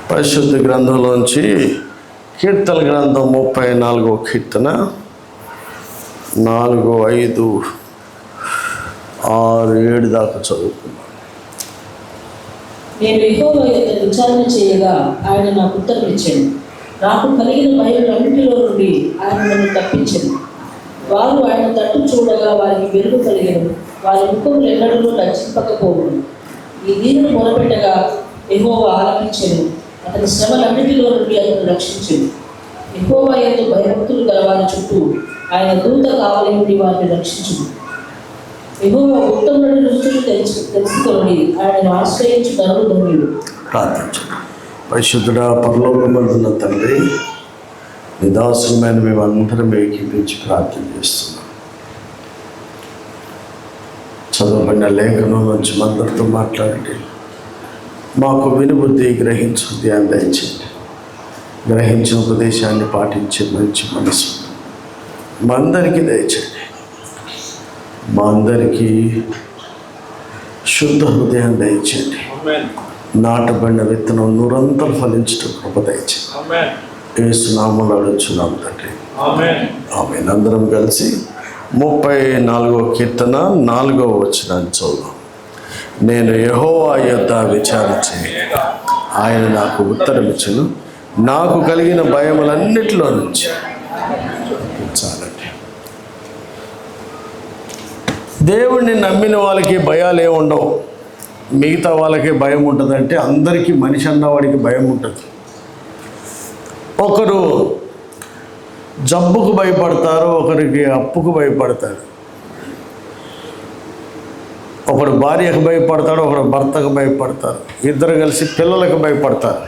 పరిశుద్ధ గ్రంథంలోంచి కీర్తన గ్రంథం 34వ కీర్తన 4, 5, 6, 7 దాకా చదువుకున్నాం. నేను యెహోవా యొద్ద విచారణ చేయగా ఆయన నాకు ఉత్తరమిచ్చాడు. నాకు కలిగిన భయములన్నిటిలో నుండి ఆయన నన్ను తప్పించాడు. వారు ఆయన తట్టు చూడగా వారికి వెలుగు కలిగను, వారి ముఖములు ఎన్నడూ లజ్జింపకపోవును. ఈ దీనులు మొరపెట్టగా యెహోవా ఆలకించెను, అతని శ్రమలన్నిటిలో నుండి అతను రక్షించెను. యెహోవా యందు భయభక్తులు గల వారి చుట్టూ ఆయన దూత కావలి నుండి వారిని రక్షించును. యెహోవా ఉత్తములను రుచులు తెలుసుకొని ఆయనను ఆశ్రయించు ధనుడు ధన్యుడు. ప్రార్థించండి. పరిశుద్ధుడా, పరలోకమందున్న తండ్రి, నిదాసమైన మేమందరం ఏకీపించి ప్రార్థన చేస్తున్నాం. చదవబడిన లేఖనం నుంచి మందరితో మాట్లాడండి. మాకు వినుబుద్ధి, గ్రహించు ధ్యానం దయచేయండి. గ్రహించిన ఉపదేశాన్ని పాటించే మంచి మనసు మా అందరికీ దయచేయండి. మా అందరికీ శుద్ధ హృదయాన్ని దయచేయండి. నాటబడిన విత్తనం నూరంతరం ఫలించడం కృప దయచేయండి. యేసు నామములో అడుగుచున్నాం తండ్రి, ఆమేన్. అందరం కలిసి 34వ కీర్తన 4వ వచనాన్ని చదువుదాం. నేను యెహోవా యొద్ద విచారణ చేయగా ఆయన నాకు ఉత్తరమిచ్చును, నాకు కలిగిన భయములన్నిటిలో నుంచి. చాలండి. దేవుడిని నమ్మిన వాళ్ళకి భయాలు ఏమి ఉండవు. మిగతా వాళ్ళకి భయం ఉంటుందంటే అందరికీ మనిషి అన్నవాడికి భయం ఉంటుంది. ఒకరు జబ్బుకు భయపడతారు, ఒకరికి అప్పుకు భయపడతారు, ఒకడు భార్యకు భయపడతాడు, ఒకడు భర్తకు భయపడతారు, ఇద్దరు కలిసి పిల్లలకు భయపడతారు.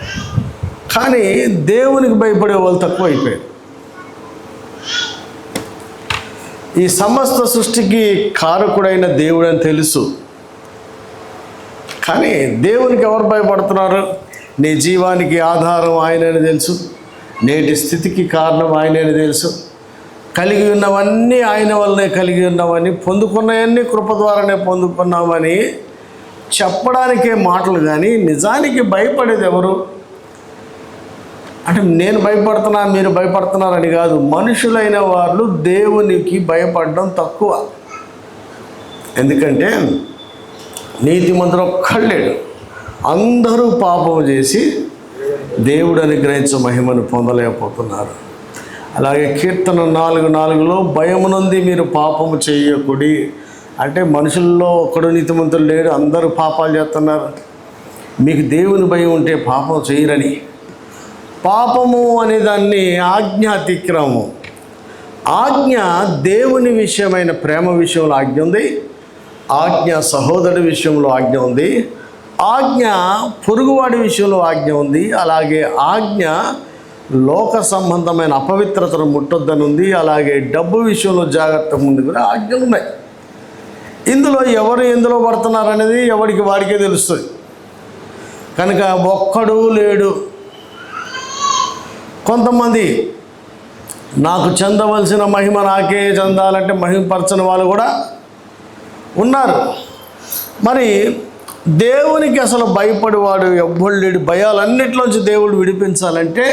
కానీ దేవునికి భయపడే వాళ్ళు తక్కువ అయిపోయారు. ఈ సమస్త సృష్టికి కారకుడైన దేవుడు అని తెలుసు, కానీ దేవునికి ఎవరు భయపడుతున్నారు? నీ జీవానికి ఆధారం ఆయనని తెలుసు, నేటి స్థితికి కారణం ఆయనని తెలుసు, కలిగి ఉన్నవన్నీ ఆయన వల్లనే కలిగి ఉన్నవని, పొందుకున్నవన్నీ కృప ద్వారానే పొందుకున్నామని చెప్పడానికే మాటలు. కానీ నిజానికి భయపడేది ఎవరు అంటే నేను భయపడుతున్నా, మీరు భయపడుతున్నారని కాదు. మనుషులైన వాళ్ళు దేవునికి భయపడడం తక్కువ. ఎందుకంటే నీతిమంతుడు ఒక్కడు లేడు, అందరూ పాపం చేసి దేవుడు అనుగ్రహించే మహిమను పొందలేకపోతున్నారు. అలాగే కీర్తన 4:4లో భయము నుండి మీరు పాపము చేయకుడి అంటే మనుషుల్లో ఒక్కడు నీతిమంతుడు లేడు, అందరూ పాపాలు చేస్తున్నారు. మీకు దేవుని భయం ఉంటే పాపం చేయరని. పాపము అనే దాన్ని ఆజ్ఞ అతిక్రమము. ఆజ్ఞ దేవుని విషయమైన ప్రేమ విషయంలో ఆజ్ఞ ఉంది, ఆజ్ఞ సహోదరుడి విషయంలో ఆజ్ఞ ఉంది, ఆజ్ఞ పొరుగువాడి విషయంలో ఆజ్ఞ ఉంది. అలాగే ఆజ్ఞ లోక సంబంధమైన అపవిత్రతను ముట్టొద్దని ఉంది. అలాగే డబ్బు విషయంలో జాగ్రత్త ముందు కూడా ఆజ్ఞలు ఉన్నాయి. ఇందులో ఎవరు ఎందులో పడుతున్నారు అనేది ఎవరికి వాడికే తెలుస్తుంది. కనుక ఒక్కడు లేడు. కొంతమంది నాకు చెందవలసిన మహిమ నాకే చెందాలంటే మహిమపరచని వాళ్ళు కూడా ఉన్నారు. మరి దేవునికి అసలు భయపడేవాడు ఎవ్వడు లేడు. భయాలన్నిటిలోంచి దేవుడు విడిపించాలంటే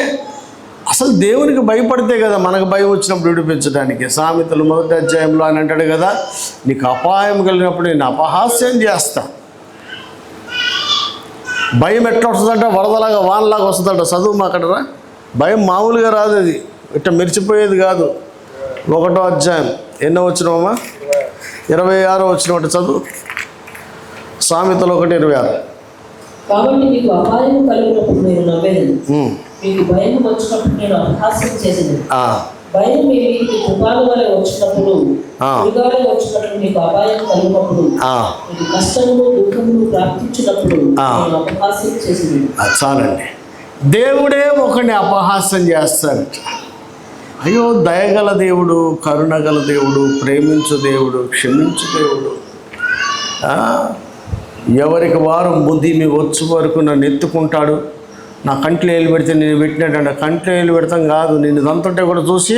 అసలు దేవునికి భయపడితే కదా మనకు భయం వచ్చినప్పుడు విడిపించడానికి. సామెతలు 1వ అధ్యాయంలో అని అంటాడు కదా, నీకు అపాయం కలిగినప్పుడు నేను అపహాస్యం చేస్తా. భయం ఎట్లా వస్తుందంటే వరదలాగా వానలాగా వస్తుందంట. చదువు మాకడరా. భయం మామూలుగా రాదు, అది ఇట్లా మెరిచిపోయేది కాదు. 1వ అధ్యాయం ఎన్నో వచ్చినామా? 26వ వచ్చిన ఒకటి చదువు. సామెతలు 1:26. కాబట్టి మీకు అపాయం కలిగినప్పుడు నేను నవ్వేదను, మీకు భయం వచ్చినప్పుడు నేను అపహాస్యం చేసేది. భయం మీ మీదకి తుఫాను వలె వచ్చినప్పుడు, ఉరిగాలి వచ్చినప్పుడు, మీకు అపాయం కలిగినప్పుడు, మీకు కష్టములు దుఃఖములు ప్రాప్తించినప్పుడు నేను అపహాస్యం చేసేది. చాలండి. దేవుడే ఒకరిని అపహాస్యం చేస్తాడట. అయ్యో, దయగల దేవుడు, కరుణగల దేవుడు, ప్రేమించు దేవుడు, క్షమించు దేవుడు. ఎవరికి వారు బుద్ధి మీ వచ్చు వరకు నన్ను ఎత్తుకుంటాడు. నా కంట్లో ఏలు పెడితే నేను పెట్టినట్టు కంట్లో ఏలు పెడతాం కాదు, నేను దంతుంటే కూడా చూసి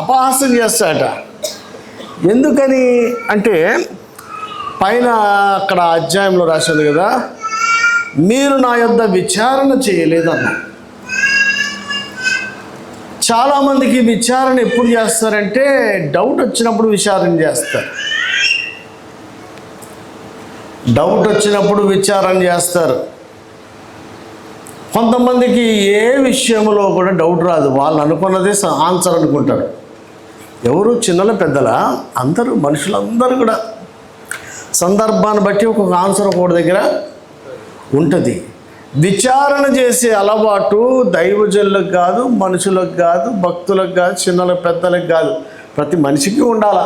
అపహాస్యం చేస్తాడట. ఎందుకని అంటే పైన అక్కడ అధ్యాయంలో రాసింది కదా, మీరు నా యొద్ద విచారణ చేయలేదన్నా. చాలామందికి విచారణ ఎప్పుడు చేస్తారంటే డౌట్ వచ్చినప్పుడు విచారణ చేస్తారు. డౌట్ వచ్చినప్పుడు విచారణ చేస్తారు. కొంతమందికి ఏ విషయంలో కూడా డౌట్ రాదు, వాళ్ళు అనుకున్నదే ఆన్సర్ అనుకుంటారు. ఎవరు చిన్నల పెద్దల అందరూ మనుషులందరూ కూడా సందర్భాన్ని బట్టి ఒక్కొక్క ఆన్సర్ ఒకటి దగ్గర ఉంటుంది. విచారణ చేసే అలవాటు దైవజనులకు కాదు, మనుషులకు కాదు, భక్తులకు కాదు, చిన్నల పెద్దలకు కాదు, ప్రతి మనిషికి ఉండాల.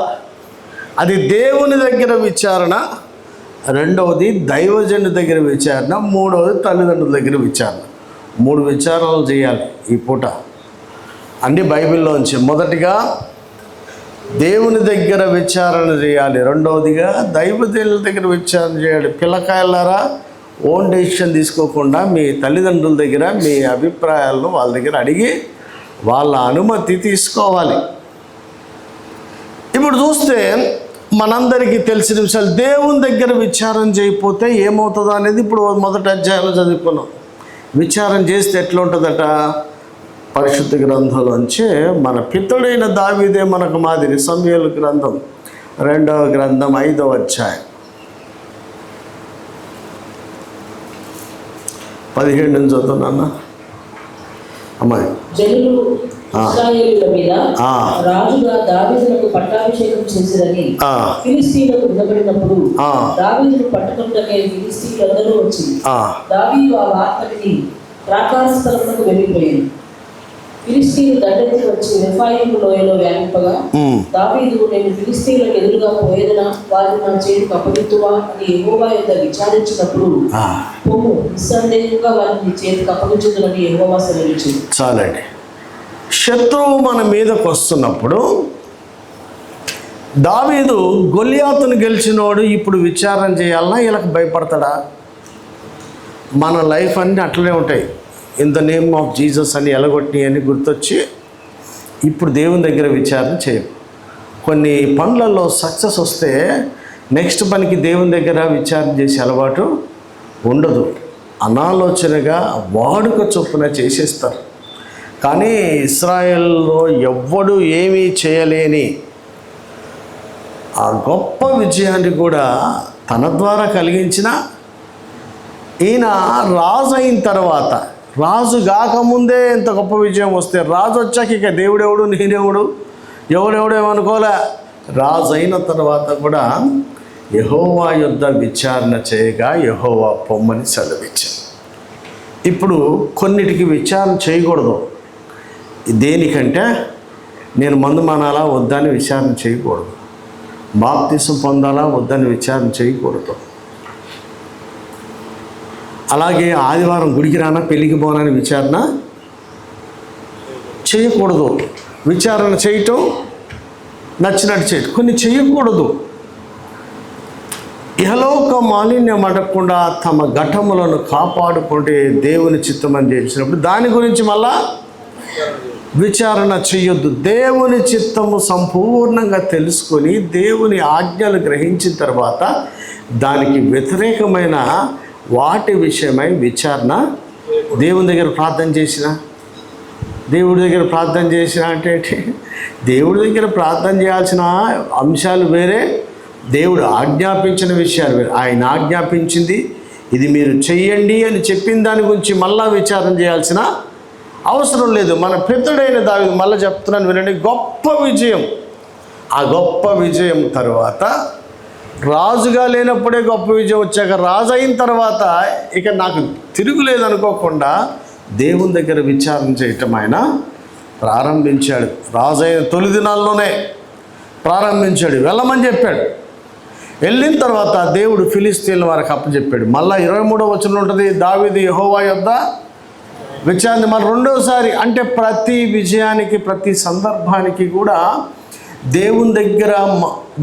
అది దేవుని దగ్గర విచారణ, రెండవది దైవజనుడి దగ్గర విచారణ, మూడవది తల్లిదండ్రుల దగ్గర విచారణ. 3 విచారణలు చేయాలి ఈ పూట అన్ని బైబిల్లోంచి. మొదటిగా దేవుని దగ్గర విచారణ చేయాలి, రెండవదిగా దైవజనుల దగ్గర విచారణ చేయాలి. పిల్లకాయలారా, ఓన్ డెసిషన్ తీసుకోకుండా మీ తల్లిదండ్రుల దగ్గర మీ అభిప్రాయాలను వాళ్ళ దగ్గర అడిగి వాళ్ళ అనుమతి తీసుకోవాలి. ఇప్పుడు చూస్తే మనందరికీ తెలిసిన విషయాలు, దేవుని దగ్గర విచారణ చేయకపోతే ఏమవుతుందో అనేది ఇప్పుడు మొదటి అధ్యాయంలో చదువుకున్నాం. విచారణ చేస్తే ఎట్లా ఉంటుందట? పరిశుద్ధ గ్రంథంలోంచే మన పితడైన దావీదే మనకు మాదిరి. సమూయేలు గ్రంథం 2వ గ్రంథం 5వ అధ్యాయం 17 నుంచి చదువుతున్నా అమ్మాయి. జనులు ఇశ్రాయేలీయుల మీద రాజుగా దావీదునకు పట్టాభిషేకం చేసిరని ఫిలిష్తీయులకు వినబడినప్పుడు దావీదును పట్టుకొనుటకై ఫిలిష్తీయులందరూ వచ్చి దావీదు ఆ వార్త విని ప్రాకార స్థలమునకు వెళ్ళిపోయాడు. ఫిలిష్తీయులు దండెత్తి వచ్చి రెఫాయీము లోయలో వ్యాపింపగా దావీదు, నేను ఫిలిష్తీయులకు ఎదురుగా పోయేదనా, వారిని నా చేతికి అప్పగిత్తువా అని యెహోవా యొద్ద విచారించినప్పుడు, పొమ్ము, నిస్సందేహంగా వారిని నీ చేతికి అప్పగించుదునని యెహోవా సెలవిచ్చాడు. చాలండి. శత్రువు మన మీదకు వస్తున్నప్పుడు దావీదు గొలియాతును గెలిచినోడు ఇప్పుడు విచారణ చేయాలన్నా వీళ్ళకి భయపడతాడా? మన లైఫ్ అన్నీ అట్లనే ఉంటాయి. In the name of Jesus అని ఎలగొట్టి అని గుర్తొచ్చి ఇప్పుడు దేవుని దగ్గర విచారణ చేయం. కొన్ని పనులలో సక్సెస్ వస్తే నెక్స్ట్ పనికి దేవుని దగ్గర విచారణ చేసే అలవాటు ఉండదు. అనాలోచనగా వాడుక చొప్పున చేసేస్తారు. కానీ ఇశ్రాయేల్లో ఎవ్వడు ఏమీ చేయలేని ఆ గొప్ప విజయాన్ని కూడా తన ద్వారా కలిగించిన ఈయన రాజు అయిన తర్వాత, రాజు కాకముందే ఎంత గొప్ప విజయం వస్తే, రాజు వచ్చాక ఇక దేవుడెవడు నేనెవడు ఎవడెవడేమనుకోలే. రాజు అయిన తర్వాత కూడా యెహోవా యొద్ద విచారణ చేయగా యెహోవా పొమ్మని సెలవిచ్చాడు. ఇప్పుడు కొన్నిటికి విచారణ చేయకూడదు. దేనికంటే నేను మందు మానాలా వద్దని విచారణ చేయకూడదు, బాప్తిసం పొందాలా వద్దని విచారణ చేయకూడదు. అలాగే ఆదివారం గుడికి రానా పెళ్ళికి పోనాని విచారణ చేయకూడదు. విచారణ చేయటం నచ్చినట్టు చేయటం కొన్ని చేయకూడదు. ఇహలోక మాలిన్యం అడగకుండా తమ ఘటములను కాపాడుకుంటే దేవుని చిత్తమని చేసినప్పుడు దాని గురించి మళ్ళా విచారణ చేయొద్దు. దేవుని చిత్తము సంపూర్ణంగా తెలుసుకొని దేవుని ఆజ్ఞలు గ్రహించిన తర్వాత దానికి వ్యతిరేకమైన వాటి విషయమై విచారణ దేవుని దగ్గర ప్రార్థన చేసిన, దేవుడి దగ్గర ప్రార్థన చేసిన అంటే దేవుడి దగ్గర ప్రార్థన చేయాల్సిన అంశాలు వేరే, దేవుడు ఆజ్ఞాపించిన విషయాలు వేరే. ఆయన ఆజ్ఞాపించింది ఇది మీరు చెయ్యండి అని చెప్పిన దాని గురించి మళ్ళా విచారణ చేయాల్సిన అవసరం లేదు. మన పితడైన దావీదు, మళ్ళీ చెప్తున్నాను వినండి, గొప్ప విజయం. ఆ గొప్ప విజయం తర్వాత రాజుగా లేనప్పుడే గొప్ప విజయం వచ్చాక రాజు అయిన తర్వాత ఇక నాకు తిరుగులేదనుకోకుండా దేవుని దగ్గర విచారణ చేయటం ఆయన ప్రారంభించాడు. రాజు అయిన తొలి దినాల్లోనే ప్రారంభించాడు. వెళ్ళమని చెప్పాడు. వెళ్ళిన తర్వాత దేవుడు ఫిలిష్తీయుల వారికి అప్పచెప్పాడు. మళ్ళీ 23వ వచనం ఉంటుంది, దావీదు యెహోవా యొద్ద విచారణ. మన రెండోసారి అంటే ప్రతి విజయానికి ప్రతి సందర్భానికి కూడా దేవుని దగ్గర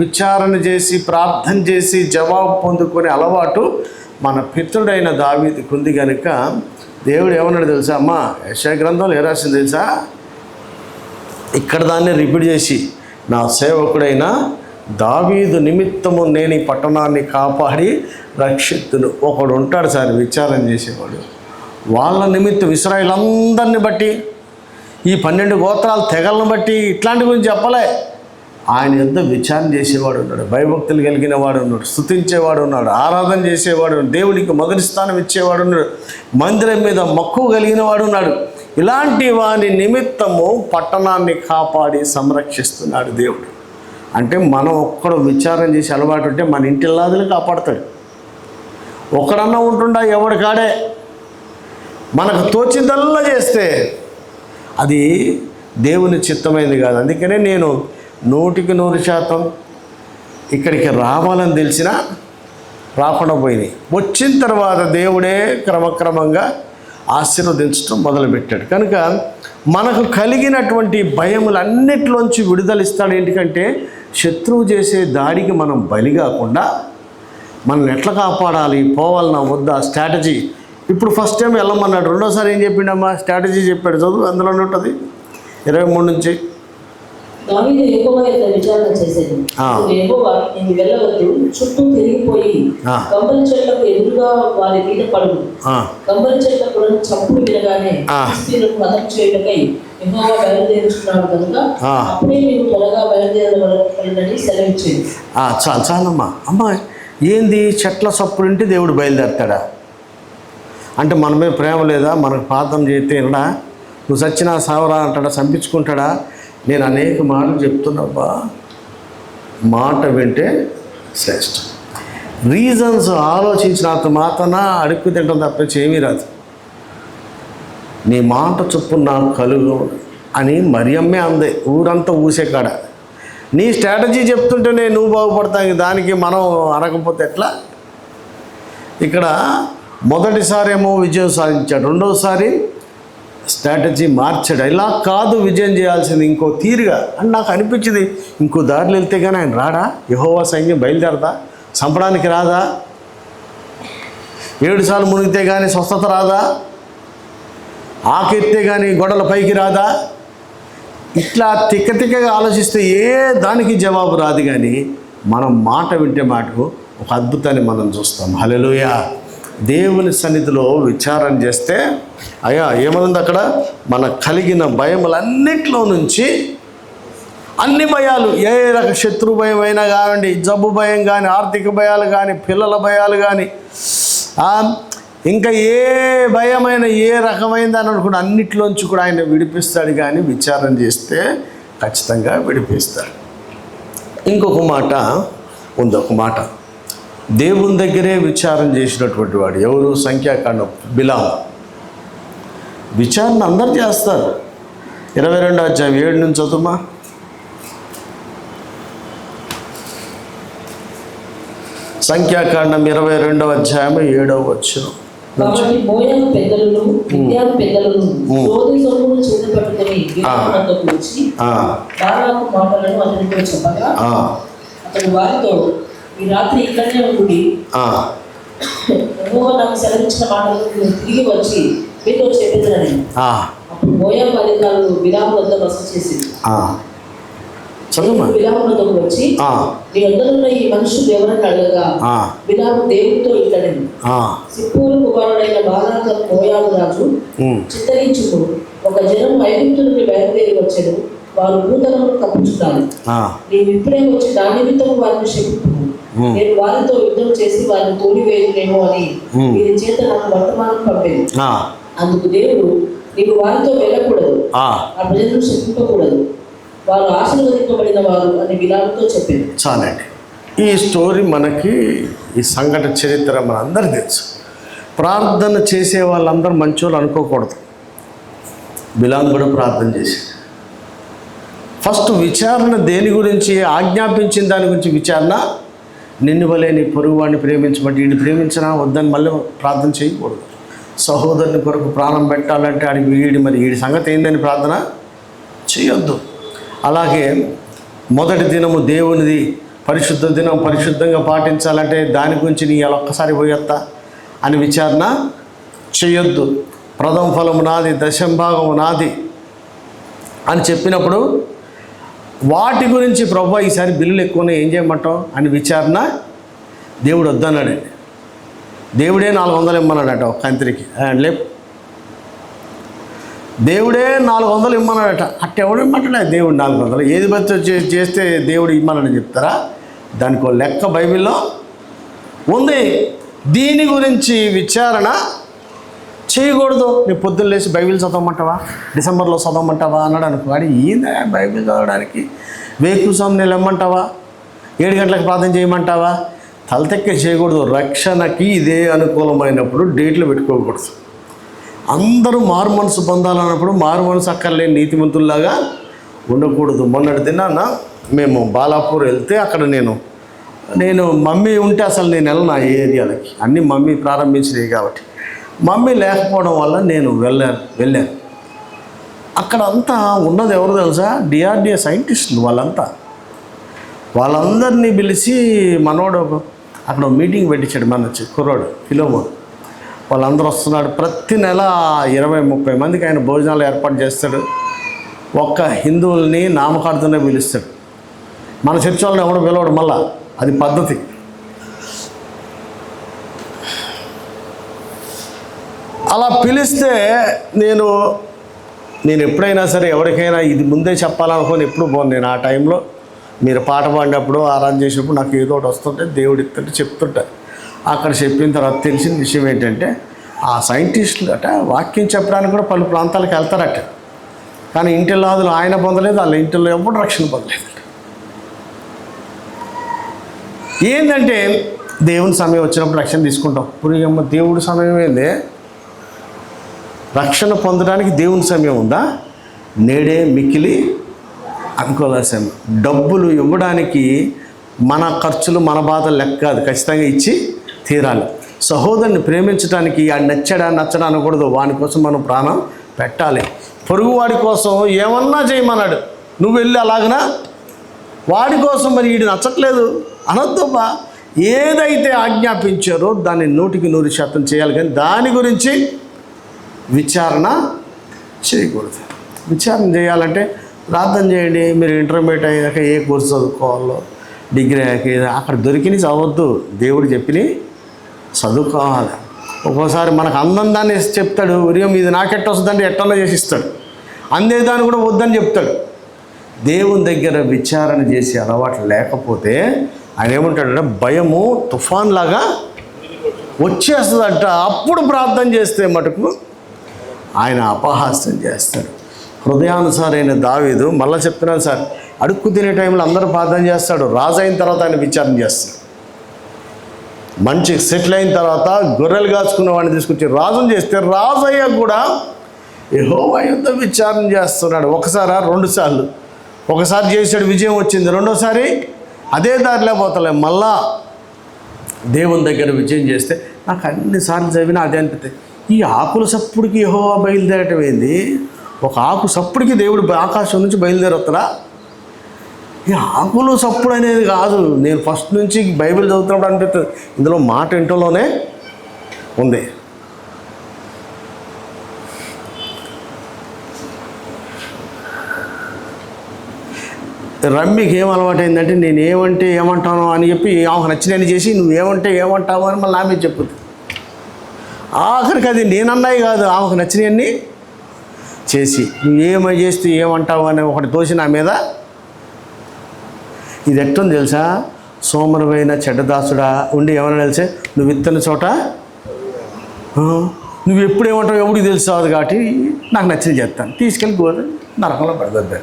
విచారణ చేసి ప్రార్థన చేసి జవాబు పొందుకునే అలవాటు మన పితృడైన దావీదుకు ఉంది. కనుక దేవుడు ఏమన్నాడు తెలుసా అమ్మా? యెషయా గ్రంథంలో ఏ రాసింది తెలుసా? ఇక్కడ దాన్ని రిపీట్ చేసి, నా సేవకుడైన దావీదు నిమిత్తము నేను ఈ పట్టణాన్ని కాపాడి రక్షిత్తును. ఒకడు ఉంటాడు సార్ విచారం చేసేవాడు. వాళ్ళ నిమిత్తం ఇశ్రాయేలు అందరిని బట్టి, ఈ 12 గోత్రాల తెగలను బట్టి ఇట్లాంటి గురించి చెప్పలే. ఆయన యుద్ధ విచారణ చేసేవాడు ఉన్నాడు, భయభక్తులు కలిగిన వాడు ఉన్నాడు, స్తుతించేవాడు ఉన్నాడు, ఆరాధన చేసేవాడు, దేవునికి మొదటి స్థానం ఇచ్చేవాడు ఉన్నాడు, మందిరం మీద మక్కువ కలిగిన వాడు ఉన్నాడు. ఇలాంటి వాని నిమిత్తము పట్టణాన్ని కాపాడి సంరక్షిస్తున్నాడు దేవుడు. అంటే మనం ఒక్కడు విచారం చేసి అలవాటు ఉంటే మన ఇంటిల్లాదులు కాపాడుతాడు. ఒకడన్నా ఉంటుండా ఎవడి కాడే మనకు తోచిందల్లా చేస్తే అది దేవుని చిత్తమైంది కాదు. అందుకనే నేను 100% ఇక్కడికి రావాలని తెలిసినా రాకుండా పోయినాయి. వచ్చిన తర్వాత దేవుడే క్రమక్రమంగా ఆశీర్వదించడం మొదలుపెట్టాడు. కనుక మనకు కలిగినటువంటి భయములన్నిటిలోంచి విడుదలిస్తాడు. ఎందుకంటే శత్రువు చేసే దాడికి మనం బలి కాకుండా మనం ఎట్లా కాపాడాలి, పోవాలన్నా వద్దా స్ట్రాటజీ. ఇప్పుడు ఫస్ట్ టైం వెళ్ళమన్నాడు, రెండోసారి ఏం చెప్పిండమ్మా స్ట్రాటజీ చెప్పాడు. చదువు అందులోనే ఉంటుంది 23 నుంచి. దావీదు యెహోవా యొద్ద విచారణ చేసేది. యెహోవా నీవు వెళ్ళవద్దు, చుట్టూ తిరిగిపోయి కంబలి చెట్లకు ఎదురుగా వారి మీద పడుము. కంబలి చెట్లకు చప్పుడు వినగానే ఫిలిష్తీయులను హతం చేయుటకై యెహోవా బయలుదేరుచున్నాడు కనుక అప్పుడే నీవు త్వరగా బయలుదేరవలెనని సెలవిచ్చింది. చాలమ్మా. అమ్మా ఏంది చెట్ల చప్పుడు ఇంటి దేవుడు బయలుదేరతాడా? అంటే మన మీద ప్రేమ లేదా? మనకు ప్రార్థన చేస్తే వినడా? నువ్వు సచ్చినా సావరా అంటాడా? చంపించుకుంటాడా? నేను అనేక మాటలు చెప్తున్నాబ్బా, మాట వింటే శ్రేష్టం. రీజన్స్ ఆలోచించినంత మాత్రాన అడుక్కు తింటాం తప్పించి ఏమీ రాదు. నీ మాట చొప్పున నాకు కలుగు అని మరియమ్మే అందే ఊరంతా ఊసే కాడ. నీ స్ట్రాటజీ చెప్తుంటేనే నువ్వు బాగుపడతావు, దానికి మనం అనకపోతే ఎట్లా? ఇక్కడ మొదటిసారి ఏమో విజయం సాధించాడు, రెండవసారి స్ట్రాటజీ మార్చాడు. ఇలా కాదు విజయం చేయాల్సింది, ఇంకో తీరుగా అని నాకు అనిపించింది. ఇంకో దారిలో వెళ్తే కానీ ఆయన రాడా? యెహోవా సైన్యం బయలుదేరదా? చంపడానికి రాదా? 7 సార్లు మునిగితే కానీ స్వస్థత రాదా? ఆకెత్తే కానీ గొడవల పైకి రాదా? ఇట్లా తిక్కగా ఆలోచిస్తే ఏ దానికి జవాబు రాదు. కానీ మనం మాట వింటే మాటకు ఒక అద్భుతాన్ని మనం చూస్తాం. హల్లెలూయా. దేవుని సన్నిధిలో విచారణ చేస్తే అయ్యా ఏమనుంది అక్కడ? మన కలిగిన భయములన్నిట్లో నుంచి అన్ని భయాలు, ఏ రక శత్రు భయం అయినా కానివ్వండి, జబ్బు భయం కానీ, ఆర్థిక భయాలు కానీ, పిల్లల భయాలు కానీ, ఇంకా ఏ భయమైన ఏ రకమైందని అనుకుంటే అన్నిట్లోంచి కూడా ఆయన విడిపిస్తాడు. కానీ విచారణ చేస్తే ఖచ్చితంగా విడిపిస్తాడు. ఇంకొక మాట ఉంది, ఒక మాట దేవుని దగ్గరే విచారణ చేసినటువంటి వాడు ఎవరు? సంఖ్యాకాండం బిలాము. విచారణ అందరు చేస్తారు. 22వ అధ్యాయం 7 నుంచి చదువుమా. సంఖ్యాకాండం 22వ అధ్యాయం 7వ వచనం. కాబట్టి మోయాబు పెద్దలను, మిద్యాను పెద్దలను సోదరి సొమ్మును చేతపట్టుకొని బిలాము వద్దకు వచ్చి బాలాకు మాటలను అతనితో చెప్పగా అతడు వారితో ఈ రాత్రి ఇక్కడనే ఉండి యెహోవా నాకు సెలవిచ్చిన మాటలు తిరిగి వచ్చి మీతో చెప్పేదనని. అప్పుడు మోయాబు అధికారులు బిలాము వద్ద బస చేసింది. బిలాము వద్దకు వచ్చి నీ వద్దనున్న ఈ మనుషులు ఎవరని అడగగా బిలాము దేవుడితో ఇట్లనెను, సిప్పోరు కుమారుడైన బాలాకు మోయాబు రాజు చిత్తరించుకు ఒక జనం ఐగుప్తు నుండి బయలుదేరి వచ్చెను, వారు భూతలమును కప్పుచున్నారు. నీవు ఇప్పుడే వచ్చి దాని నిమిత్తం వారిని శపిద్దుము, నేను వారితో యుద్ధం చేసి వారిని తోలివేయునేమో అని వీరి చేత నాకు వర్తమానం పంపేది. అందుకు దేవుడు నీవు వారితో వెళ్ళకూడదు, ఆ ప్రజలను శపింపకూడదు, వారు ఆశీర్వదింపబడిన వారు అని బిలాముతో చెప్పింది. చాలండి. ఈ స్టోరీ మనకి, ఈ సంఘటన చరిత్ర మన అందరికీ తెలుసు. ప్రార్థన చేసే వాళ్ళందరూ మంచోళ్ళు అనుకోకూడదు. బిలాము కూడా ప్రార్థన చేసి ఫస్ట్ విచారణ దేని గురించి? ఆజ్ఞాపించిన దాని గురించి విచారణ. నిన్ను వలే నీ పొరుగువాడిని ప్రేమించబట్టి వీడిని ప్రేమించినా వద్దని మళ్ళీ ప్రార్థన చేయకూడదు. సహోదరుని కొరకు ప్రాణం పెట్టాలంటే ఆడికి వీడి సంగతి ఏందని ప్రార్థన చేయొద్దు. అలాగే మొదటి దినము దేవునిది, పరిశుద్ధ దినం పరిశుద్ధంగా పాటించాలంటే దాని గురించి నీ అలా ఒక్కసారి పోయొత్తా అని విచారణ చేయొద్దు. ప్రథమ ఫలము నాది, 10వ భాగము నాది అని చెప్పినప్పుడు వాటి గురించి ప్రభు ఈసారి బిల్లులు ఎక్కువనే ఏం చేయమంటావు అని విచారణ దేవుడు వద్దన్నాడండి. దేవుడే 400 ఇమ్మన్నాడట ఒక కంత్రికి. లేపు దేవుడే 400 ఇమ్మన్నాడట. ఎవడు ఇమ్మంటాడా దేవుడు 400? ఏది బట్టి చేస్తే దేవుడు ఇమ్మన్నాడని చెప్తారా? దానికి ఒక లెక్క బైబిల్లో ఉంది. దీని గురించి విచారణ చేయకూడదు. నీ పొద్దున్న లేచి బైబిల్ చదవమంటావా, డిసెంబర్లో చదవమంటావా అన్నాడు అనుకో. వాడు ఏందా బైబిల్ చదవడానికి? వేకుసాం నేను ఇమ్మంటావా, 7 గంటలకు ప్రార్థన చేయమంటావా? తలతెక్క చేయకూడదు. రక్షణకి ఇదే అనుకూలమైనప్పుడు డేట్లు పెట్టుకోకూడదు. అందరూ మారు మనసు పొందాలన్నప్పుడు మారు మనసు అక్కర్లేని నీతిమంతుల్లాగా ఉండకూడదు. మొన్నటి దినాన మేము బాలాపూర్ వెళ్తే అక్కడ నేను మమ్మీ ఉంటే అసలు నేను వెళ్ళను ఆ ఏరియాలకి. అన్నీ మమ్మీ ప్రారంభించినవి కాబట్టి మమ్మీ లేకపోవడం వల్ల నేను వెళ్ళాను. అక్కడ అంతా ఉన్నది ఎవరు తెలుసా? డిఆర్డిఏ సైంటిస్టులు. వాళ్ళందరినీ పిలిచి మనోడు అక్కడ మీటింగ్ పెట్టించాడు. మన కుర్రాడు ఫిలోమోన్. వాళ్ళందరూ వస్తున్నాడు. ప్రతి నెల 20-30 మందికి ఆయన భోజనాలు ఏర్పాటు చేస్తాడు. ఒక్క హిందువుల్ని నామకార్థంగా పిలుస్తాడు. మన చర్చ వాళ్ళని ఎవడో పిలవడు. మళ్ళా అది పద్ధతి. అలా పిలిస్తే నేను ఎప్పుడైనా సరే ఎవరికైనా ఇది ముందే చెప్పాలనుకొని ఎప్పుడు పోను. నేను ఆ టైంలో మీరు పాట పాడినప్పుడు ఆరాధన చేసినప్పుడు నాకు ఏదో ఒకటి వస్తుంటే దేవుడు ఇస్తుంటే చెప్తుంటా. అక్కడ చెప్పిన తర్వాత తెలిసిన విషయం ఏంటంటే ఆ సైంటిస్టులు వాక్యం చెప్పడానికి కూడా పలు ప్రాంతాలకు వెళ్తారట. కానీ ఇంటిలో ఆయన పొందలేదు, వాళ్ళ ఇంటిలో ఎప్పుడు రక్షణ పొందలేదు. ఏంటంటే దేవుని సమయం వచ్చినప్పుడు రక్షణ తీసుకుంటాం. ఇప్పుడు దేవుడి సమయం ఏంది? రక్షణ పొందడానికి దేవుని సమయం ఉందా? నేడే మిక్కిలి అనుకోవాలి సమయం. డబ్బులు ఇవ్వడానికి మన ఖర్చులు మన బాధలు లెక్క కాదు, ఖచ్చితంగా ఇచ్చి తీరాలి. సహోదరుని ప్రేమించడానికి ఆ నచ్చడా అనకూడదు. వాని కోసం మనం ప్రాణం పెట్టాలి. పొరుగువాడి కోసం ఏమన్నా చేయమన్నాడు, నువ్వు వెళ్ళి అలాగనా వాడి కోసం మరి వీడు నచ్చట్లేదు అనొద్దబ్బా. ఏదైతే ఆజ్ఞాపించారో దాన్ని 100% చేయాలి. కానీ దాని గురించి విచారణ చేయకూడదు. విచారణ చేయాలంటే ప్రార్థన చేయండి. మీరు ఇంటర్మీడియట్ అయ్యాక ఏ కోర్సు చదువుకోవాలో, డిగ్రీ అయ్యాక అక్కడ దొరికినవి చదవద్దు. దేవుడు చెప్పినవి చదువుకోవాలి. ఒక్కోసారి మనకు అందందాన్ని చెప్తాడు. ఉదయం ఇది నాకెట్ట వస్తుందంటే ఎట్టన్నా చేసిస్తాడు. అందేదాన్ని కూడా వద్దని చెప్తాడు. దేవుని దగ్గర విచారణ చేసే అలవాటు లేకపోతే ఆయన ఏమంటాడంటే భయము తుఫాన్ లాగా వచ్చేస్తుందంట. అప్పుడు ప్రార్థన చేస్తే మటుకు ఆయన అపహాస్యం చేస్తాడు. హృదయానుసారైన దావీదు, మళ్ళీ చెప్తున్నాను సార్, అడుక్కు తినే టైంలో అందరూ ప్రార్థన చేస్తాడు. రాజు అయిన తర్వాత ఆయన విచారణ చేస్తాడు. మంచి సెటిల్ అయిన తర్వాత గొర్రెలు కాచుకున్న వాడిని తీసుకొచ్చి రాజుని చేస్తే రాజు అయ్యాక కూడా యెహోవా యుద్ధ విచారణ చేస్తున్నాడు. ఒకసారి 2 సార్లు. ఒకసారి చేసాడు, విజయం వచ్చింది. రెండోసారి అదే దారిలో పోతలే. మళ్ళా దేవుని దగ్గర విజయం చేస్తే నాకు అన్నిసార్లు చదివినా అదే అనిపిస్తుంది. ఈ ఆకుల సప్పుడికి యెహోవా బయలుదేరటం ఏంది? ఒక ఆకు సప్పుడికి దేవుడు ఆకాశం నుంచి బయలుదేరుతారా? ఈ ఆకులు సప్పుడు అనేది కాదు. నేను ఫస్ట్ నుంచి బైబిల్ చదువుతున్నప్పుడు అనిపిస్తుంది ఇందులో మాట ఇంటలోనే ఉంది. రమ్మికి ఏం అలవాటు అయిందంటే నేను ఏమంటే ఏమంటాను అని చెప్పి ఆమెకు నచ్చినని చేసి నువ్వేమంటే ఏమంటావు అని మళ్ళీ ఆమె చెప్పుద్ది. ఆఖరికి అది నేనన్నాయి కాదు, ఆమెకు నచ్చినవన్నీ చేసి నువ్వేమై చేస్తే ఏమంటావు అని ఒకటి తోసి నా మీద. ఇది ఎట్టుంది తెలుసా? సోమరమైన చెడ్డదాసుడా ఉండి ఏమన్నా తెలిసే నువ్వు ఇత్తని చోట నువ్వు ఎప్పుడు ఏమంటావు ఎవరికి తెలుసావు కాబట్టి నాకు నచ్చింది చేస్తాను, తీసుకెళ్ళి గోరు నరకంలో పడుతుంది.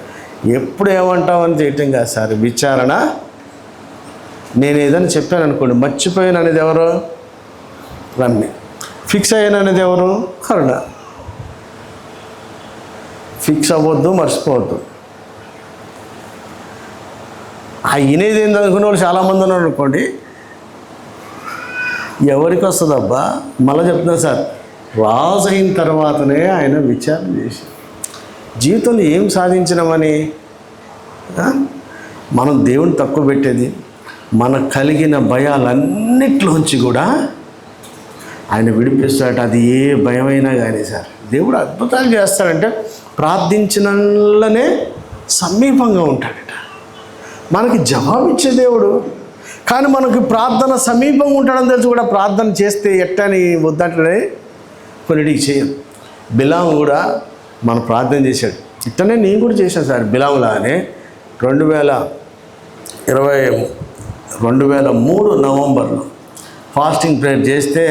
ఎప్పుడు ఏమంటావు అని చేయటం కాదు సార్ విచారణ. నేను ఏదైనా చెప్పాను అనుకోండి, మర్చిపోయాను అనేది ఎవరు? రమ్మి. ఫిక్స్ అయ్యాను అనేది ఎవరు? కరుణ. ఫిక్స్ అవ్వద్దు, మర్చిపోవద్దు. ఆ వినేది ఏంది అనుకునే వాళ్ళు చాలామంది ఉన్నారు అనుకోండి. ఎవరికి వస్తుందబ్బా? మళ్ళీ చెప్తున్నా సార్, రాజు అయిన తర్వాతనే ఆయన విచారణ చేసి జీవితంలో ఏం సాధించినామని మనం దేవుని తక్కువ పెట్టేది. మనకు కలిగిన భయాలన్నిట్లోంచి కూడా ఆయన విడిపిస్తాడట. అది ఏ భయమైనా కానీ సార్ దేవుడు అద్భుతాలు చేస్తాడంటే ప్రార్థించినల్లనే సమీపంగా ఉంటాడట. మనకి జవాబిచ్చే దేవుడు. కానీ మనకి ప్రార్థన సమీపంగా ఉంటాడని తెలిసి కూడా ప్రార్థన చేస్తే ఎట్టని వద్దంటే కొన్నిటికి చేయదు. బిలాము కూడా మన ప్రార్థన చేశాడు. ఇట్టనే నేను కూడా చేశాను సార్ బిలాములానే. 2023 నవంబర్లో ఫాస్టింగ్ ప్రేయర్ చేస్తే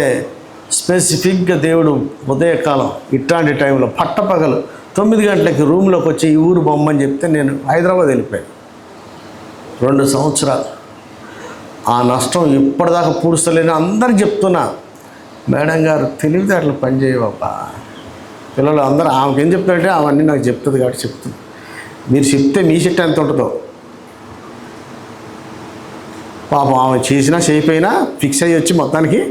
స్పెసిఫిక్గా దేవుడు ఉదయకాలం ఇట్లాంటి టైంలో పట్టపగలు 9 గంటలకి రూమ్లోకి వచ్చి ఈ ఊరు బొమ్మని చెప్తే నేను హైదరాబాద్ వెళ్ళిపోయాను. 2 సంవత్సరాలు ఆ నష్టం ఇప్పటిదాకా పూడుస్తలేని అందరికి చెప్తున్నా, మేడం గారు తెలివితేటలు పనిచేయవబ్బా. పిల్లలు అందరూ ఆమెకి ఏం చెప్తారంటే అవన్నీ నాకు చెప్తుంది కాబట్టి చెప్తుంది. మీరు చెప్తే మీ చెట్టు ఎంత ఉంటుందో. పాపం ఆమె చేసినా చేయకపోయినా ఫిక్స్ అయ్యి వచ్చి మొత్తానికి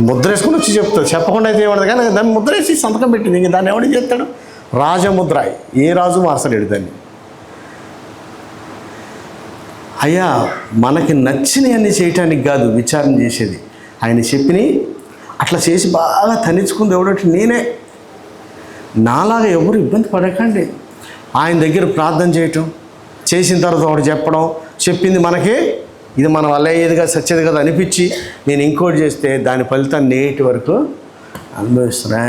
ముద్ర వేసుకుని వచ్చి చెప్తుంది. చెప్పకుండా అయితే ఏమడదు కానీ దాన్ని ముద్ర వేసి సంతకం పెట్టింది. ఇంక దాన్ని ఎవడేం చేస్తాడు? రాజముద్ర. ఏ రాజు మార్చలేడు దాన్ని. అయ్యా, మనకి నచ్చినవన్నీ చేయటానికి కాదు విచారణ చేసేది. ఆయన చెప్పిని అట్లా చేసి బాగా తనించుకుంది ఎవడంటే నేనే. నాలాగా ఎవరు ఇబ్బంది పడకండి. ఆయన దగ్గర ప్రార్థన చేయటం, చేసిన తర్వాత ఒకటి చెప్పడం, చెప్పింది మనకి ఇది మన వల్ల అయ్యేది కదా సచ్చేది కదా అనిపించి నేను ఇంకోటి చేస్తే దాని ఫలితాన్ని నేటి వరకు అనుభవిస్తున్నా.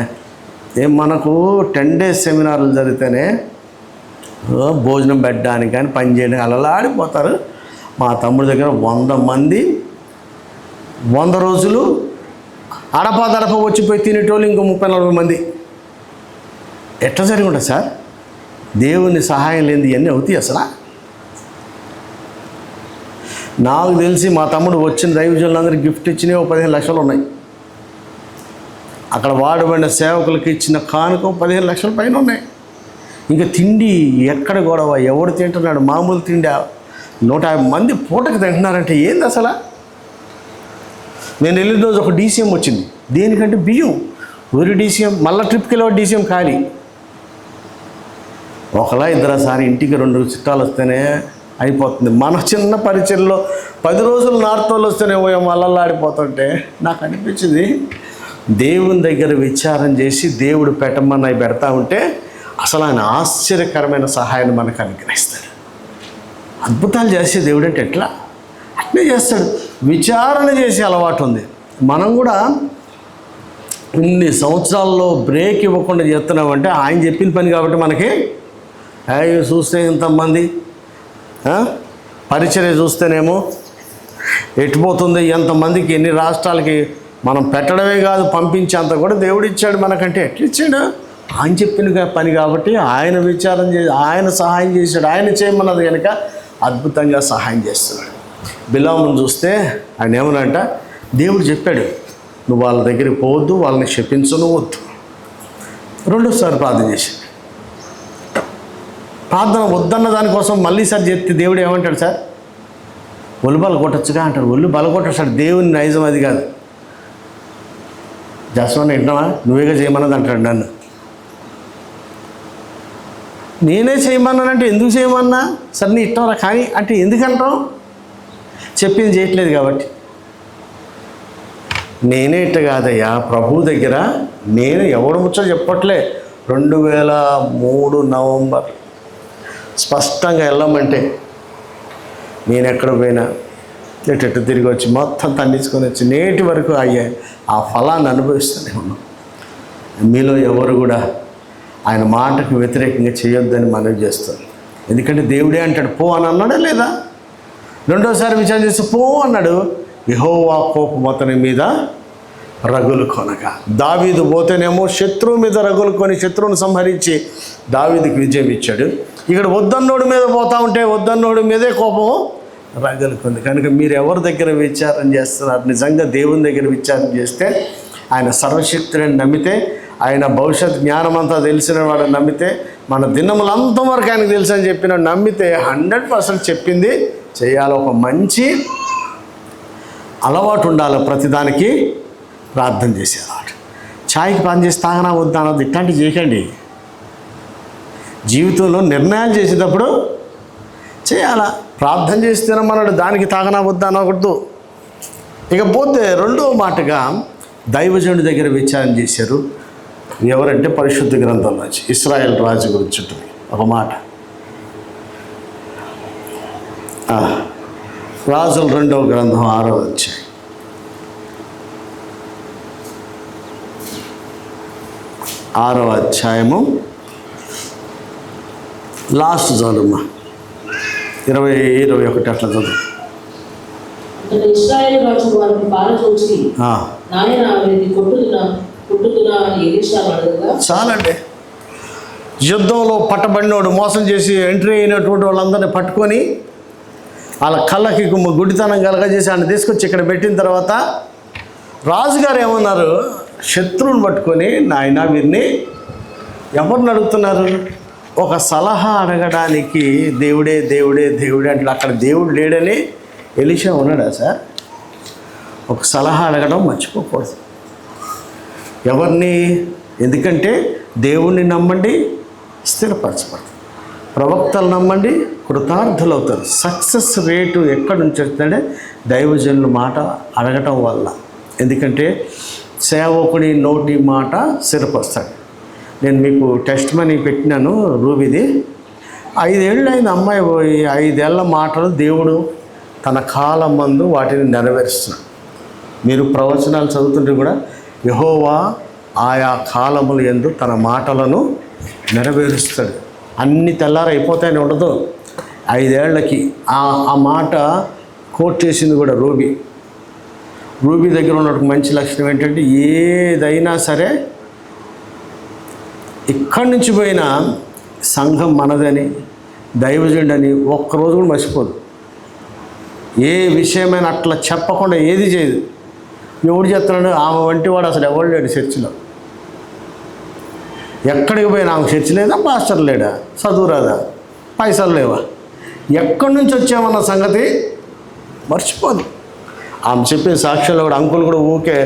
మనకు 10 days సెమినార్లు జరిగితేనే భోజనం పెట్టడానికి కానీ పని చేయడానికి అలలాడిపోతారు. మా తమ్ముడి దగ్గర 100 మంది 100 రోజులు అడపదడప వచ్చిపోయి తినేటోళ్ళు ఇంకో 30-40 మంది. ఎట్లా జరిగి ఉంటుంది సార్? దేవుని సహాయం లేనిది ఇవన్నీ అవుతాయి అసలు? నాకు తెలిసి మా తమ్ముడు వచ్చిన దైవజనులందరికీ గిఫ్ట్ ఇచ్చినవి 15 లక్షలు ఉన్నాయి. అక్కడ వాడబడిన సేవకులకి ఇచ్చిన కానుక 15 లక్షల పైన ఉన్నాయి. ఇంకా తిండి ఎక్కడ గొడవ, ఎవడు తింటున్నాడు? మామూలు తిండి 150 మంది పూటకి తింటున్నారంటే ఏంది అసలు? నేను వెళ్ళిన రోజు ఒక డీసీఎం వచ్చింది. దేనికంటే బియ్యం. ఊరి డీసీఎం మళ్ళీ ట్రిప్కి వెళ్ళి డీసీఎం ఖాళీ. ఒకలా ఇద్దరు సారి ఇంటికి 2 చుట్టాలు వస్తేనే అయిపోతుంది. మన చిన్న పరిచయంలో 10 రోజులు నార్తోళ్ళు వస్తేనే మళ్ళలాడిపోతుంటే నాకు అనిపించింది దేవుని దగ్గర విచారం చేసి దేవుడు పెట్టమని అవి పెడతా ఉంటే అసలు ఆయన ఆశ్చర్యకరమైన సహాయాన్ని మనకు అనుగ్రహిస్తాడు. అద్భుతాలు చేసే దేవుడు అంటే ఎట్లా? అట్లే చేస్తాడు. విచారణ చేసే అలవాటు ఉంది. మనం కూడా ఇన్ని సంవత్సరాల్లో బ్రేక్ ఇవ్వకుండా చేస్తున్నామంటే ఆయన చెప్పిన పని కాబట్టి మనకి చూస్తే ఇంతమంది పరిచర్య చూస్తేనేమో ఎట్టిపోతుంది, ఎంతమందికి ఎన్ని రాష్ట్రాలకి మనం పెట్టడమే కాదు పంపించేంత కూడా దేవుడు ఇచ్చాడు మనకంటే. ఎట్లా ఇచ్చాడు? ఆయన చెప్పిన పని కాబట్టి ఆయన విచారం చేసి ఆయన సహాయం చేశాడు. ఆయన చేయమన్నది కనుక అద్భుతంగా సహాయం చేస్తున్నాడు. బిలామును చూస్తే ఆయన ఏమనంట, దేవుడు చెప్పాడు నువ్వు వాళ్ళ దగ్గరికి పోవద్దు, వాళ్ళని క్షపించను వద్దు. 2సారి ప్రార్థన చేశాడు. ప్రార్థన వద్దన్న దానికోసం మళ్ళీ సార్ చెప్తే దేవుడు ఏమంటాడు? సార్ ఒళ్ళు బల కొట్టచ్చుగా అంటాడు. ఒళ్ళు బల కొట్టాడు. దేవుని నైజం అది కాదు. జస్వాన్ని వింటున్నావా? నువ్వేగా చేయమన్నది అంటాడు నన్ను. నేనే చేయమన్నానంటే ఎందుకు చేయమన్నా? సరే నీ ఇష్టంరా కానీ అంటే ఎందుకంటావు? చెప్పింది చేయట్లేదు కాబట్టి. నేనే ఇట్ట కాదయ్యా ప్రభు దగ్గర నేను ఎవడు ముచ్చో చెప్పట్లే. 2003 నవంబర్ స్పష్టంగా వెళ్ళమంటే నేను ఎక్కడ పోయినా ఎటు తిరిగి వచ్చి మొత్తం తన్నించుకొని వచ్చి నేటి వరకు అయ్యాయి ఆ ఫలాన్ని అనుభవిస్తూనే ఉన్నాం. మీలో ఎవరు కూడా ఆయన మాటకు వ్యతిరేకంగా చేయొద్దని మనవి చేస్తాను. ఎందుకంటే దేవుడే అంటాడు పో అని అన్నాడా లేదా? 2వసారి విచారణ చేసి పో అన్నాడు. యెహోవా కోపం అతని మీద రగులు కొనక. దావీదు పోతేనేమో శత్రువు మీద రగులు కొని శత్రువును సంహరించి దావీదుకి విజయం ఇచ్చాడు. ఇక్కడ వద్దన్నోడి మీద పోతా ఉంటే వద్దన్నోడి మీదే కోపం రగులుకుంది. కనుక మీరు ఎవరి దగ్గర విచారం చేస్తున్నారు? నిజంగా దేవుని దగ్గర విచారం చేస్తే ఆయన సర్వశక్తులను నమ్మితే, ఆయన భవిష్యత్ జ్ఞానం అంతా తెలిసిన వాడు నమ్మితే, మన దినములంతా వరకు ఆయనకు తెలుసు అని చెప్పిన నమ్మితే 100% చెప్పింది చేయాలి. ఒక మంచి అలవాటు ఉండాలి. ప్రతిదానికి ప్రార్థన చేసే అలవాటు. ఛాయ్కి ప్రార్థన చేసి తాగనా వద్దా అన్నది ఇట్లాంటివి చేయకండి. జీవితంలో నిర్ణయాలు చేసేటప్పుడు చేయాలా. ప్రార్థన చేసి తినమన్నాడు, దానికి తాగనా వద్దా అనకూడదు. ఇకపోతే 2వ మాటగా దైవజనుడి దగ్గర విచారణ చేశారు. ఎవరంటే పరిశుద్ధ గ్రంథంలో ఇశ్రాయేల్ రాజు గురించి ఉంటుంది ఒక మాట. రాజుల 2వ గ్రంథం 6వ అధ్యాయం. 6వ అధ్యాయము లాస్ట్ చదువుమా, 20-21 అట్లా చదువు. ఇశ్రాయేలు రాజు వారిని పారదోచి, నాయన వీరిని కొట్టుదునా అని ఎలీషా అడగగా, చాలండి. యుద్ధంలో పట్టబడినోడు మోసం చేసి ఎంట్రీ అయినటువంటి వాళ్ళందరినీ పట్టుకొని వాళ్ళ కళ్ళకి గుడ్డితనం కలగజేసి ఆయన తీసుకొచ్చి ఇక్కడ పెట్టిన తర్వాత రాజుగారు ఏమన్నారు, శత్రువుని పట్టుకొని నాయన వీరిని ఎవరిని అడుగుతున్నారు? ఒక సలహా అడగడానికి దేవుడే దేవుడే దేవుడే అంటే అక్కడ దేవుడు లేడని ఎలీషా ఉన్నాడా సార్? ఒక సలహా అడగడం మర్చిపోకూడదు. ఎవరిని? ఎందుకంటే దేవుణ్ణి నమ్మండి, స్థిరపరచబడతారు. ప్రవక్తలు నమ్మండి, కృతార్థులు అవుతారు. సక్సెస్ రేటు ఎక్కడి నుంచి వస్తుందంటే దైవజనుల మాట అడగటం వల్ల. ఎందుకంటే సేవకుడి నోటి మాట స్థిరపరుస్తాడు. నేను మీకు టెస్ట్ మనీ పెట్టినాను రూబీది. 5 ఏళ్ళు అయిన అమ్మాయి పోయి 5 ఏళ్ల మాటలు దేవుడు తన కాలం మందు వాటిని నెరవేరుస్తున్నాడు. మీరు ప్రవచనాలు చదువుతుంటే కూడా యెహోవా ఆయా కాలములు యందు తన మాటలను నెరవేరుస్తాడు. అన్ని తెల్లారైపోతాయని ఉండదు. 5 ఏళ్లకి ఆ మాట కోట్ చేసింది కూడా రూబీ దగ్గర ఉన్న మంచి లక్షణం ఏంటంటే ఏదైనా సరే ఇక్కడి నుంచి పోయిన సంఘం మనదని, దైవజనుడని ఒక్కరోజు కూడా మర్చిపోదు. ఏ విషయమైనా అట్లా చెప్పకుండా ఏది చేయదు. ఎవడు చెప్తున్నాడు? ఆమె వంటి వాడు అసలు ఎవడు లేడు చర్చిలో. ఎక్కడికి పోయినా ఆమె చర్చి లేదా, పాస్టర్ లేడా, చదువు రాదా, పైసలు లేవా, ఎక్కడి నుంచి వచ్చామన్న సంగతి మర్చిపోదు. ఆమె చెప్పే సాక్ష్యంలో కూడా అంకుల్ కూడా ఊకే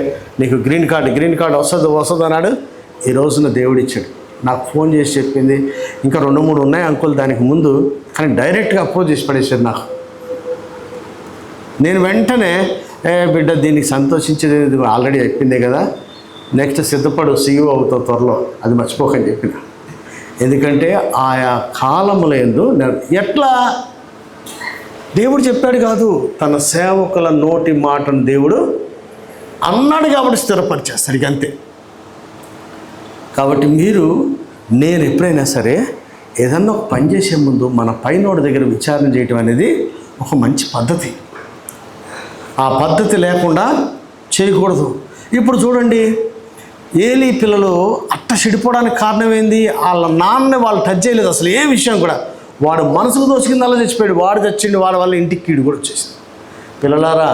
నీకు గ్రీన్ కార్డు వస్తుంది అన్నాడు. ఈ రోజున దేవుడు ఇచ్చాడు. నాకు ఫోన్ చేసి చెప్పింది ఇంకా 2-3 ఉన్నాయి అంకుల్ దానికి ముందు, కానీ డైరెక్ట్గా అప్రోచ్ చేసి పడేసారు నాకు. నేను వెంటనే బిడ్డ దీనికి సంతోషించేది ఆల్రెడీ చెప్పిందే కదా, నెక్స్ట్ సిద్ధపడు, సీఈఓ అవుతావు త్వరలో, అది మర్చిపోకని చెప్పిన. ఎందుకంటే ఆయా కాలముల యందు ఎట్లా దేవుడు చెప్పాడు కాదు, తన సేవకుల నోటి మాటను దేవుడు అన్నాడు కాబట్టి స్థిరపరిచేస్తాడు. ఇక అంతే. కాబట్టి నేను ఎప్పుడైనా సరే ఏదన్నా ఒక పని చేసే ముందు మన పైనోడి దగ్గర విచారణ చేయటం అనేది ఒక మంచి పద్ధతి. ఆ పద్ధతి లేకుండా చేయకూడదు. ఇప్పుడు చూడండి, ఏలీ పిల్లలు అట్ట చెడిపోవడానికి కారణం ఏంది? వాళ్ళ నాన్నని వాళ్ళు టచ్ చేయలేదు అసలు ఏ విషయం కూడా. వాడు మనసుకు దోచుకుందల్లా చచ్చిపోయాడు. వాడు చచ్చిండు, వాడి వల్ల ఇంటికి కీడు కూడా వచ్చేసింది. పిల్లలారా,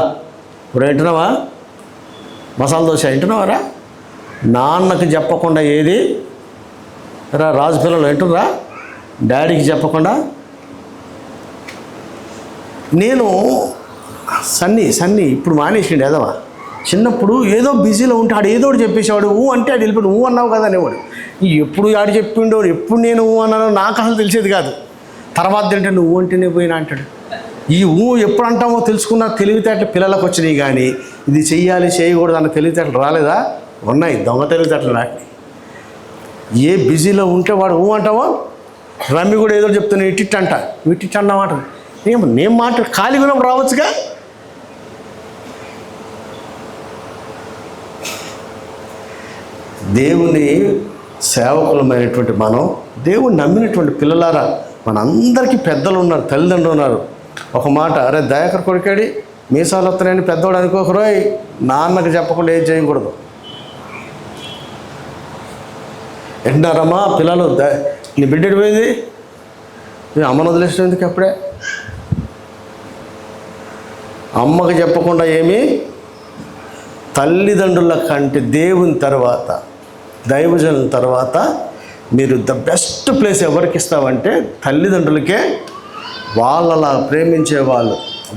ఇప్పుడు వింటున్నావా? మసాలా దోశ వింటున్నావారా? నాన్నకి చెప్పకుండా ఏది రాజు పిల్లలు వింటురా? డాడీకి చెప్పకుండా. నేను సన్నీ ఇప్పుడు మానేసిండు ఎదవా. చిన్నప్పుడు ఏదో బిజీలో ఉంటే ఆడు ఏదో ఒకటి చెప్పేసేవాడు. అంటే ఆడు వెళ్ళిపోయి ఊ అన్నావు కదా అనేవాడు. ఎప్పుడు ఆడు చెప్పిండో, ఎప్పుడు నేను ఊ అన్నానో నాకు అసలు తెలిసేది కాదు. తర్వాత ఏంటంటే నువ్వు అంటేనే పోయినా అంటాడు. ఈ ఊ ఎప్పుడు అంటామో తెలుసుకున్న తెలివితేటలు పిల్లలకు వచ్చినాయి, కానీ ఇది చెయ్యాలి చేయకూడదు అన్న తెలివితేటలు రాలేదా? ఉన్నాయి. దొంగ తెలివితేటలు నాకు. ఏ బిజీలో ఉంటే వాడు ఊ అంటావో. రమ్మి కూడా ఏదో చెప్తాను, ఇట్టిట్టంట అన్నమాట. నేను మాట ఖాళీ ఉన్నప్పుడు రావచ్చుగా. దేవుని సేవకులమైనటువంటి మనం, దేవుని నమ్మినటువంటి పిల్లలారా, మనందరికీ పెద్దలు ఉన్నారు, తల్లిదండ్రులు ఉన్నారు. ఒక మాట, అరే దయాకర్ కొడుకాడి మీసాలు వస్తున్నాయని పెద్దవాడు అనుకోకరోయ్, నాన్నకు చెప్పకుండా ఏం చేయకూడదు. ఎంటారమ్మా పిల్లలు, నీ బిడ్డ పోయింది, అమ్మను వదిలేసిన ఎందుకు? అప్పుడే అమ్మకు చెప్పకుండా ఏమీ. తల్లిదండ్రుల కంటే దేవుని తర్వాత, దైవజనుల తర్వాత మీరు ద బెస్ట్ ప్లేస్ ఎవరికి ఇస్తామంటే తల్లిదండ్రులకే. వాళ్ళలాగా ప్రేమించేవాళ్ళు,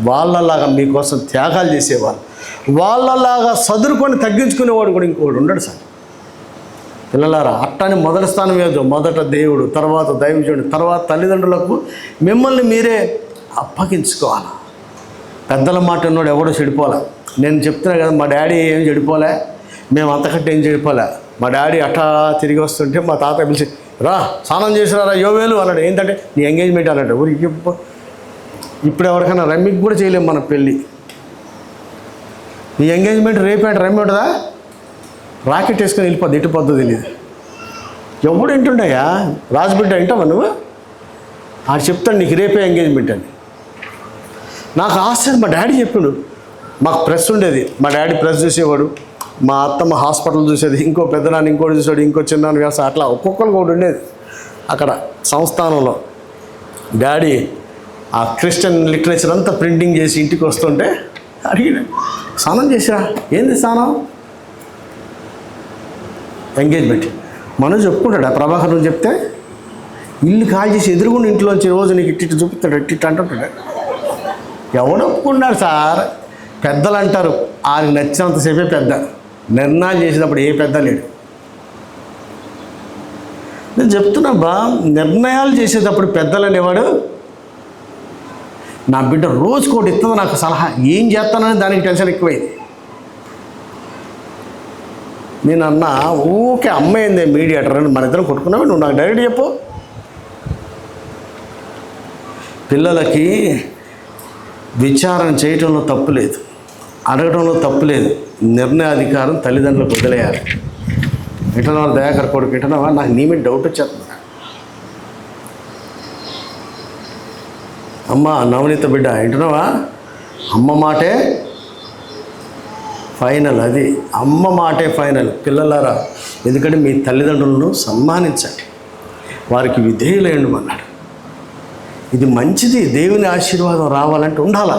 వాళ్ళలాగా మీకోసం త్యాగాలు చేసేవాళ్ళు, వాళ్ళలాగా సదురుకొని తగ్గించుకునేవాడు కూడా ఇంకోటి ఉండడు సార్. పిల్లలారా, అట్టని మొదటి స్థానం ఏదో, మొదట దేవుడు, తర్వాత దైవజనుడు, తర్వాత తల్లిదండ్రులకు మిమ్మల్ని మీరే అప్పగించుకోవాలి. పెద్దల మాట ఉన్నోడు ఎవడో చెడిపోలే. నేను చెప్తున్నా కదా, మా డాడీ ఏం చెడిపోలే, మేము అంతకంటే ఏం చెడిపోలే. మా డాడీ అట్టా తిరిగి వస్తుంటే మా తాత పిలిచి, రా స్నానం చేసినారా యోవేలు అన్నాడు. ఏంటంటే నీ ఎంగేజ్మెంట్ అన్నాడు. ఊరికి ఇప్పుడు ఎవరికైనా రమ్మికి కూడా చేయలేము మన పెళ్ళి. ఈ ఎంగేజ్మెంట్ రేపేట రమ్మి ఉంటుందా? రాకెట్ వేసుకొని వెళ్ళిపోద్ది, ఎటు పొద్దు తెలియదు. ఎవడు వింటుండయా? రాజుబిడ్డ వింటావా నువ్వు? ఆడు చెప్తాడు నీకు రేపే ఎంగేజ్మెంట్ అని. నాకు ఆశ్చర్యం, మా డాడీ చెప్పాడు. మాకు ప్రెస్ ఉండేది, మా డాడీ ప్రెస్ చూసేవాడు, మా అత్తమ్మ హాస్పిటల్ చూసేది, ఇంకో పెద్దనాన్న ఇంకోటి చూసాడు, ఇంకో చిన్నాన్న వ్యవసాయం, అట్లా ఒక్కొక్కరికి ఒకటి ఉండేది. అక్కడ సంస్థానంలో డాడీ ఆ క్రిస్టియన్ లిటరేచర్ అంతా ప్రింటింగ్ చేసి ఇంటికి వస్తుంటే అడిగిన, స్నానం చేసిరా? ఏంది స్నానం? ఎంగేజ్మెంట్. మనం చెప్పుకుంటాడు ఆ ప్రభాకర్ నువ్వు చెప్తే, ఇల్లు కాల్ చేసి ఎదురుగుండి ఇంట్లోంచి రోజు నీకు ఇట్టి చూపిస్తాడు, ఇట్టి అంటుంటాడు. ఎవడు ఒప్పుకున్నాడు సార్? పెద్దలు అంటారు ఆయనకు నచ్చినంతసేపే పెద్ద. నిర్ణయాలు చేసినప్పుడు ఏ పెద్ద లేడు. నేను చెప్తున్నా బా, నిర్ణయాలు చేసేటప్పుడు పెద్దలు అనేవాడు, నా బిడ్డ రోజుకోటి ఇస్తుంది నాకు సలహా, ఏం చేస్తానని దానికి టెన్షన్ ఎక్కువైంది. నేను అన్నా ఊకే అమ్మాయిందే మీడియేటర్ అని, మన ఇద్దరం కొట్టుకున్నావు, నువ్వు నాకు డైరెక్ట్ చెప్పు. పిల్లలకి విచారణ చేయటంలో తప్పు లేదు, అడగడంలో తప్పు లేదు. నిర్ణయాధికారం తల్లిదండ్రులకు వదిలేయాలి. వింటున్నావా దయాకర్ కొడుకు? వింటున్నావా? నాకు నీ మీద డౌట్ వచ్చేస్తుంది. అమ్మ నవనీత బిడ్డ వింటున్నావా? అమ్మ మాటే ఫైనల్, అది అమ్మ మాటే ఫైనల్. పిల్లలారా, ఎందుకంటే మీ తల్లిదండ్రులను సన్మానించండి, వారికి విధేయులేండి అన్నాడు. ఇది మంచిది, దేవుని ఆశీర్వాదం రావాలంటే ఉండాలా.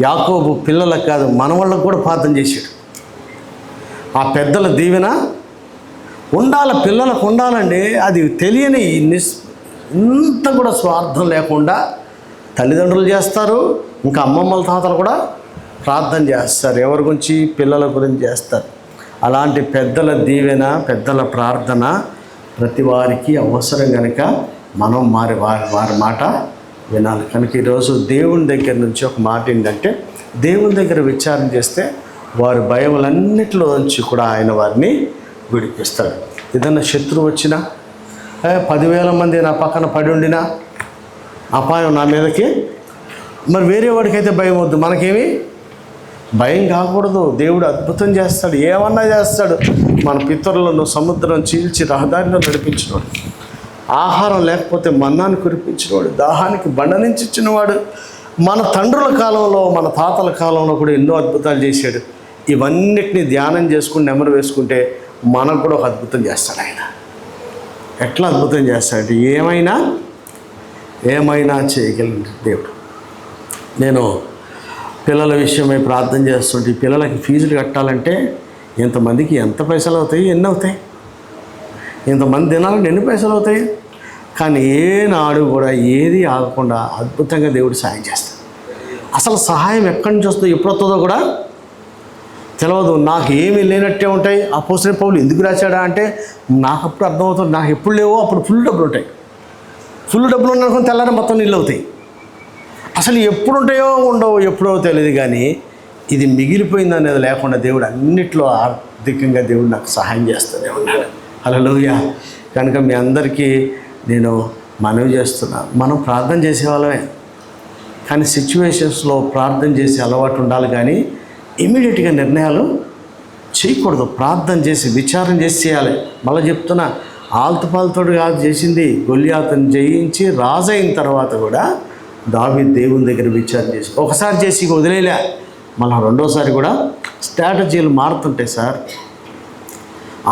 యాకోబు పిల్లలకు కాదు మన వాళ్ళకు కూడా ప్రార్థన చేశాడు. ఆ పెద్దల దీవెన ఉండాలి, పిల్లలకు ఉండాలండి. అది తెలియని ఇంత కూడా స్వార్థం లేకుండా తల్లిదండ్రులు చేస్తారు, ఇంకా అమ్మమ్మల తాతలు కూడా ప్రార్థన చేస్తారు. ఎవరి గురించి? పిల్లల గురించి చేస్తారు. అలాంటి పెద్దల దీవెన, పెద్దల ప్రార్థన ప్రతి వారికి అవసరం కనుక మనం వారి మాట వినాలి. కనుక ఈరోజు దేవుని దగ్గర నుంచి ఒక మాట ఏంటంటే, దేవుని దగ్గర విచారణ చేస్తే వారి భయములన్నిటిలో నుంచి కూడా ఆయన వారిని విడిపిస్తాడు. ఏదన్నా శత్రువు వచ్చినా, 10,000 మంది నా పక్కన పడి ఉండినా అపాయం నా మీదకి, మరి వేరే వాడికైతే భయం వద్దు, మనకేమి భయం కాకూడదు. దేవుడు అద్భుతం చేస్తాడు, ఏమన్నా చేస్తాడు. మన పితరులను సముద్రం చీల్చి రహదారిలో నడిపించినవాడు, ఆహారం లేకపోతే మన్నాను కురిపించినవాడు, దాహానికి బండ నుంచి ఇచ్చినవాడు, మన తండ్రుల కాలంలో మన తాతల కాలంలో కూడా ఎన్నో అద్భుతాలు చేశాడు. ఇవన్నిటిని ధ్యానం చేసుకుని నెమరు వేసుకుంటే మనకు కూడా ఒక అద్భుతం చేస్తాడు ఆయన. ఎట్లా అద్భుతం చేస్తాడంటే ఏమైనా చేయగలిగిన దేవుడు. నేను పిల్లల విషయమై ప్రార్థన చేస్తుంటే, పిల్లలకి ఫీజులు కట్టాలంటే ఇంతమందికి ఎంత పైసలు అవుతాయి, ఎన్ని అవుతాయి, ఇంతమంది తినాలంటే ఎన్ని పైసలు అవుతాయి. కానీ ఏనాడు కూడా ఏది ఆగకుండా అద్భుతంగా దేవుడు సహాయం చేస్తాడు. అసలు సహాయం ఎక్కడి నుంచి వస్తుందో, ఎప్పుడు వస్తుందో కూడా తెలియదు. నాకు ఏమీ లేనట్టే ఉంటాయి. అపోస్తలుడైన పౌలు ఎందుకు రాశాడా అంటే, నాకు అప్పుడు అర్థమవుతుంది, నాకు ఎప్పుడు లేవో అప్పుడు ఫుల్ డబ్బులు ఉంటాయి. ఫుల్ డబ్బులు ఉన్నప్పుడు తెల్లారి మొత్తం నీళ్ళు అవుతాయి. అసలు ఎప్పుడు ఉంటాయో ఉండవో ఎప్పుడో తెలియదు. కానీ ఇది మిగిలిపోయింది అనేది లేకుండా దేవుడు అన్నిట్లో ఆర్థికంగా దేవుడు నాకు సహాయం చేస్తూనే ఉన్నాడు. హల్లెలూయా. కనుక మీ అందరికీ నేను మనవి చేస్తున్నా, మనం ప్రార్థన చేసేవాళ్ళమే, కానీ సిచ్యువేషన్స్లో ప్రార్థన చేసే అలవాటు ఉండాలి. కానీ ఇమీడియట్గా నిర్ణయాలు చేయకూడదు. ప్రార్థన చేసి విచారణ చేసి చేయాలి. మళ్ళీ చెప్తున్నా, ఆల్తుపాలతోడు కాదు చేసింది, గొల్లియాతును జయించి రాజు అయిన తర్వాత కూడా దావీదు దేవుని దగ్గర విచారణ చేసి, ఒకసారి చేసి వదిలేలే, మళ్ళీ రెండోసారి కూడా స్ట్రాటజీలు మారుతుంటాయి సార్.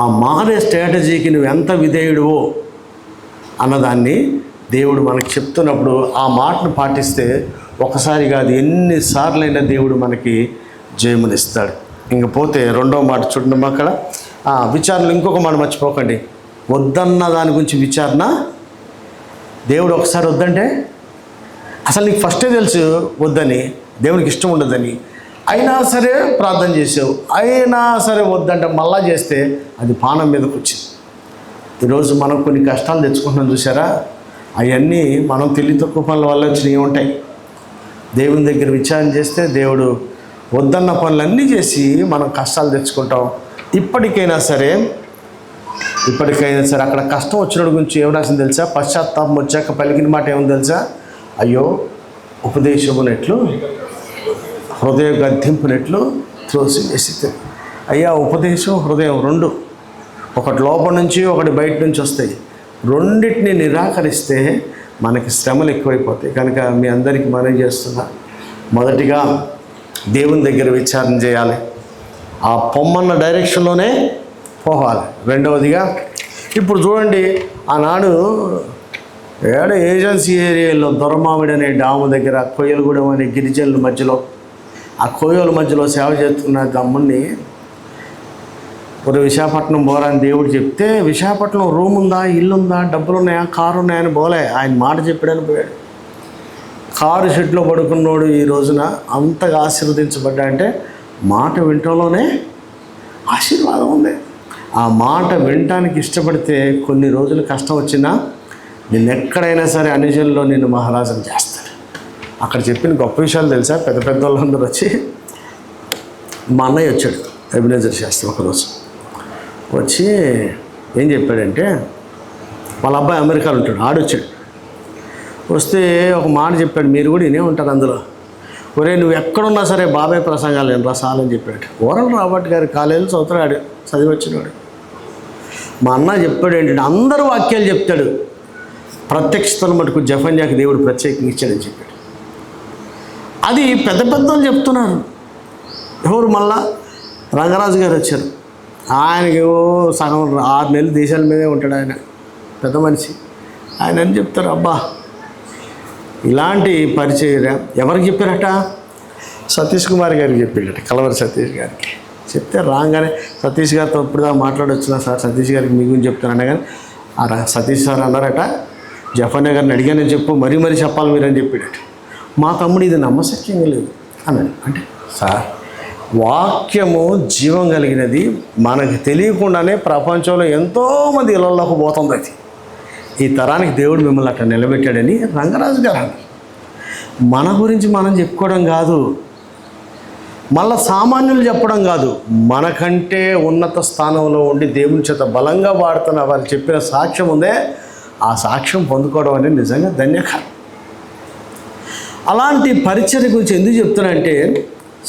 ఆ మారే స్ట్రాటజీకి నువ్వు ఎంత విధేయుడువో అన్నదాన్ని దేవుడు మనకు చెప్తున్నప్పుడు ఆ మాటను పాటిస్తే ఒకసారి కాదు ఎన్నిసార్లైనా దేవుడు మనకి జయమునిస్తాడు. ఇంకపోతే రెండో మాట చూడండి అక్కడ విచారణ. ఇంకొక మాట మర్చిపోకండి, వద్దన్న దాని గురించి విచారణ. దేవుడు ఒకసారి వద్దంటే అసలు నీకు ఫస్టే తెలుసు వద్దని, దేవునికి ఇష్టం ఉండదని, అయినా సరే ప్రార్థన చేసావు, అయినా సరే వద్దంటే మళ్ళా చేస్తే అది పానం మీదకి వచ్చింది. ఈరోజు మనం కొన్ని కష్టాలు తెచ్చుకుంటున్నాం చూసారా, అవన్నీ మనం తెలివి తక్కువ పనుల వల్ల వచ్చినవి ఉంటాయి. దేవుని దగ్గర విచారణ చేస్తే దేవుడు వద్దన్న పనులన్నీ చేసి మనం కష్టాలు తెచ్చుకుంటాం. ఇప్పటికైనా సరే అక్కడ కష్టం వచ్చిన గురించి ఏం రాసింది తెలుసా? పశ్చాత్తాపం వచ్చాక పలికిన మాట ఏముంది తెలుసా? అయ్యో ఉపదేశమునెట్లు హృదయ గద్దింపునెట్లు త్రోసి వేసి. అయ్యా, ఉపదేశం హృదయం రెండు, ఒకటి లోపల నుంచి ఒకటి బయట నుంచి వస్తాయి. రెండింటిని నిరాకరిస్తే మనకి శ్రమలు ఎక్కువైపోతాయి. కనుక మీ అందరికీ మనవి చేస్తున్నా, మొదటిగా దేవుని దగ్గర విచారణ చేయాలి, ఆ పొమ్మన్న డైరెక్షన్లోనే పోవాలి. రెండవదిగా ఇప్పుడు చూడండి, ఆనాడు ఏజెన్సీ ఏరియాలో దొరమావిడి అనే డాము దగ్గర కొయ్యలగూడెం అనే గిరిజనుల మధ్యలో, ఆ కొయ్యల మధ్యలో సేవ చేస్తున్న తమ్ముడిని విశాఖపట్నం పోరాని దేవుడు చెప్తే, విశాఖపట్నం రూమ్ ఉందా, ఇల్లు ఉందా, డబ్బులు ఉన్నాయా, కారు ఉన్నాయని పోలే, ఆయన మాట చెప్పాడని పోయాడు. కారు షెడ్లో పడుకున్నోడు ఈ రోజున అంతగా ఆశీర్వదించబడ్డా అంటే మాట వింటంలోనే ఆశీర్వాదం ఉంది. ఆ మాట వినటానికి ఇష్టపడితే కొన్ని రోజులు కష్టం వచ్చినా నిన్ను ఎక్కడైనా సరే అనుజనుల్లో నిన్ను మహారాజుని చేస్తాడు. అక్కడ చెప్పిన గొప్ప విషయాలు తెలుసా? పెద్ద పెద్ద వాళ్ళందరూ వచ్చి, మా అన్నయ్య వచ్చాడు ఎబినేజర్ శాస్త్రి ఒకరోజు వచ్చి ఏం చెప్పాడంటే, వాళ్ళ అబ్బాయి అమెరికాలో ఉంటాడు, ఆడొచ్చాడు. వస్తే ఒక మాట చెప్పాడు, మీరు కూడా వినే ఉంటారు అందులో. ఒరే, నువ్వు ఎక్కడున్నా సరే బాబాయ్ ప్రసంగాలు నేను రసాలని చెప్పాడు. ఓరల్ రాబర్ట్ గారి కాలేజీలో చదువుతాడు, చదివి వచ్చినాడు. మా అన్న చెప్పాడు ఏంటంటే, అందరూ వాక్యాలు చెప్తాడు, ప్రత్యక్షతను మటుకు జఫన్యాకి దేవుడు ప్రత్యేకంగా ఇచ్చాడని చెప్పాడు. అది పెద్ద పెద్దలు చెప్తున్నారు. ఎవరు? మళ్ళా రంగరాజు గారు వచ్చారు. ఆయనకి సగం 6 నెలలు దేశాల మీదే ఉంటాడు ఆయన, పెద్ద మనిషి. ఆయన అని చెప్తారు, అబ్బా ఇలాంటి పరిచయం ఎవరికి చెప్పారట? సతీష్ కుమార్ గారికి చెప్పాడట, కలవరి సతీష్ గారికి. చెప్తే రాగానే సతీష్ గారితో ఇప్పుడుదా మాట్లాడొచ్చున్నా సార్, సతీష్ గారికి మీ గురించి చెప్తానన్నా. కానీ సతీష్ సార్ అన్నారట, జఫన్యా గారిని అడిగానని చెప్పు, మరీ మరీ చెప్పాలి మీరు అని చెప్పాడట. మా తమ్ముడు ఇది నమ్మశక్యంగా లేదు అన్నాడు. అంటే సార్, వాక్యము జీవం కలిగినది, మనకు తెలియకుండానే ప్రపంచంలో ఎంతోమంది ఇళ్ళల్లోకి పోతుంది. అది ఈ తరానికి దేవుడు మిమ్మల్ని అట్లా నిలబెట్టాడని రంగరాజు గారు అన్నారు. మన గురించి మనం చెప్పుకోవడం కాదు, మళ్ళా సామాన్యులు చెప్పడం కాదు, మనకంటే ఉన్నత స్థానంలో ఉండి దేవుని చేత బలంగా వాడుతున్న వారు చెప్పిన సాక్ష్యం ఉందే, ఆ సాక్ష్యం పొందుకోవడం అనేది నిజంగా ధన్యకారం. అలాంటి పరిచర్య గురించి ఎందుకు చెప్తున్నా అంటే,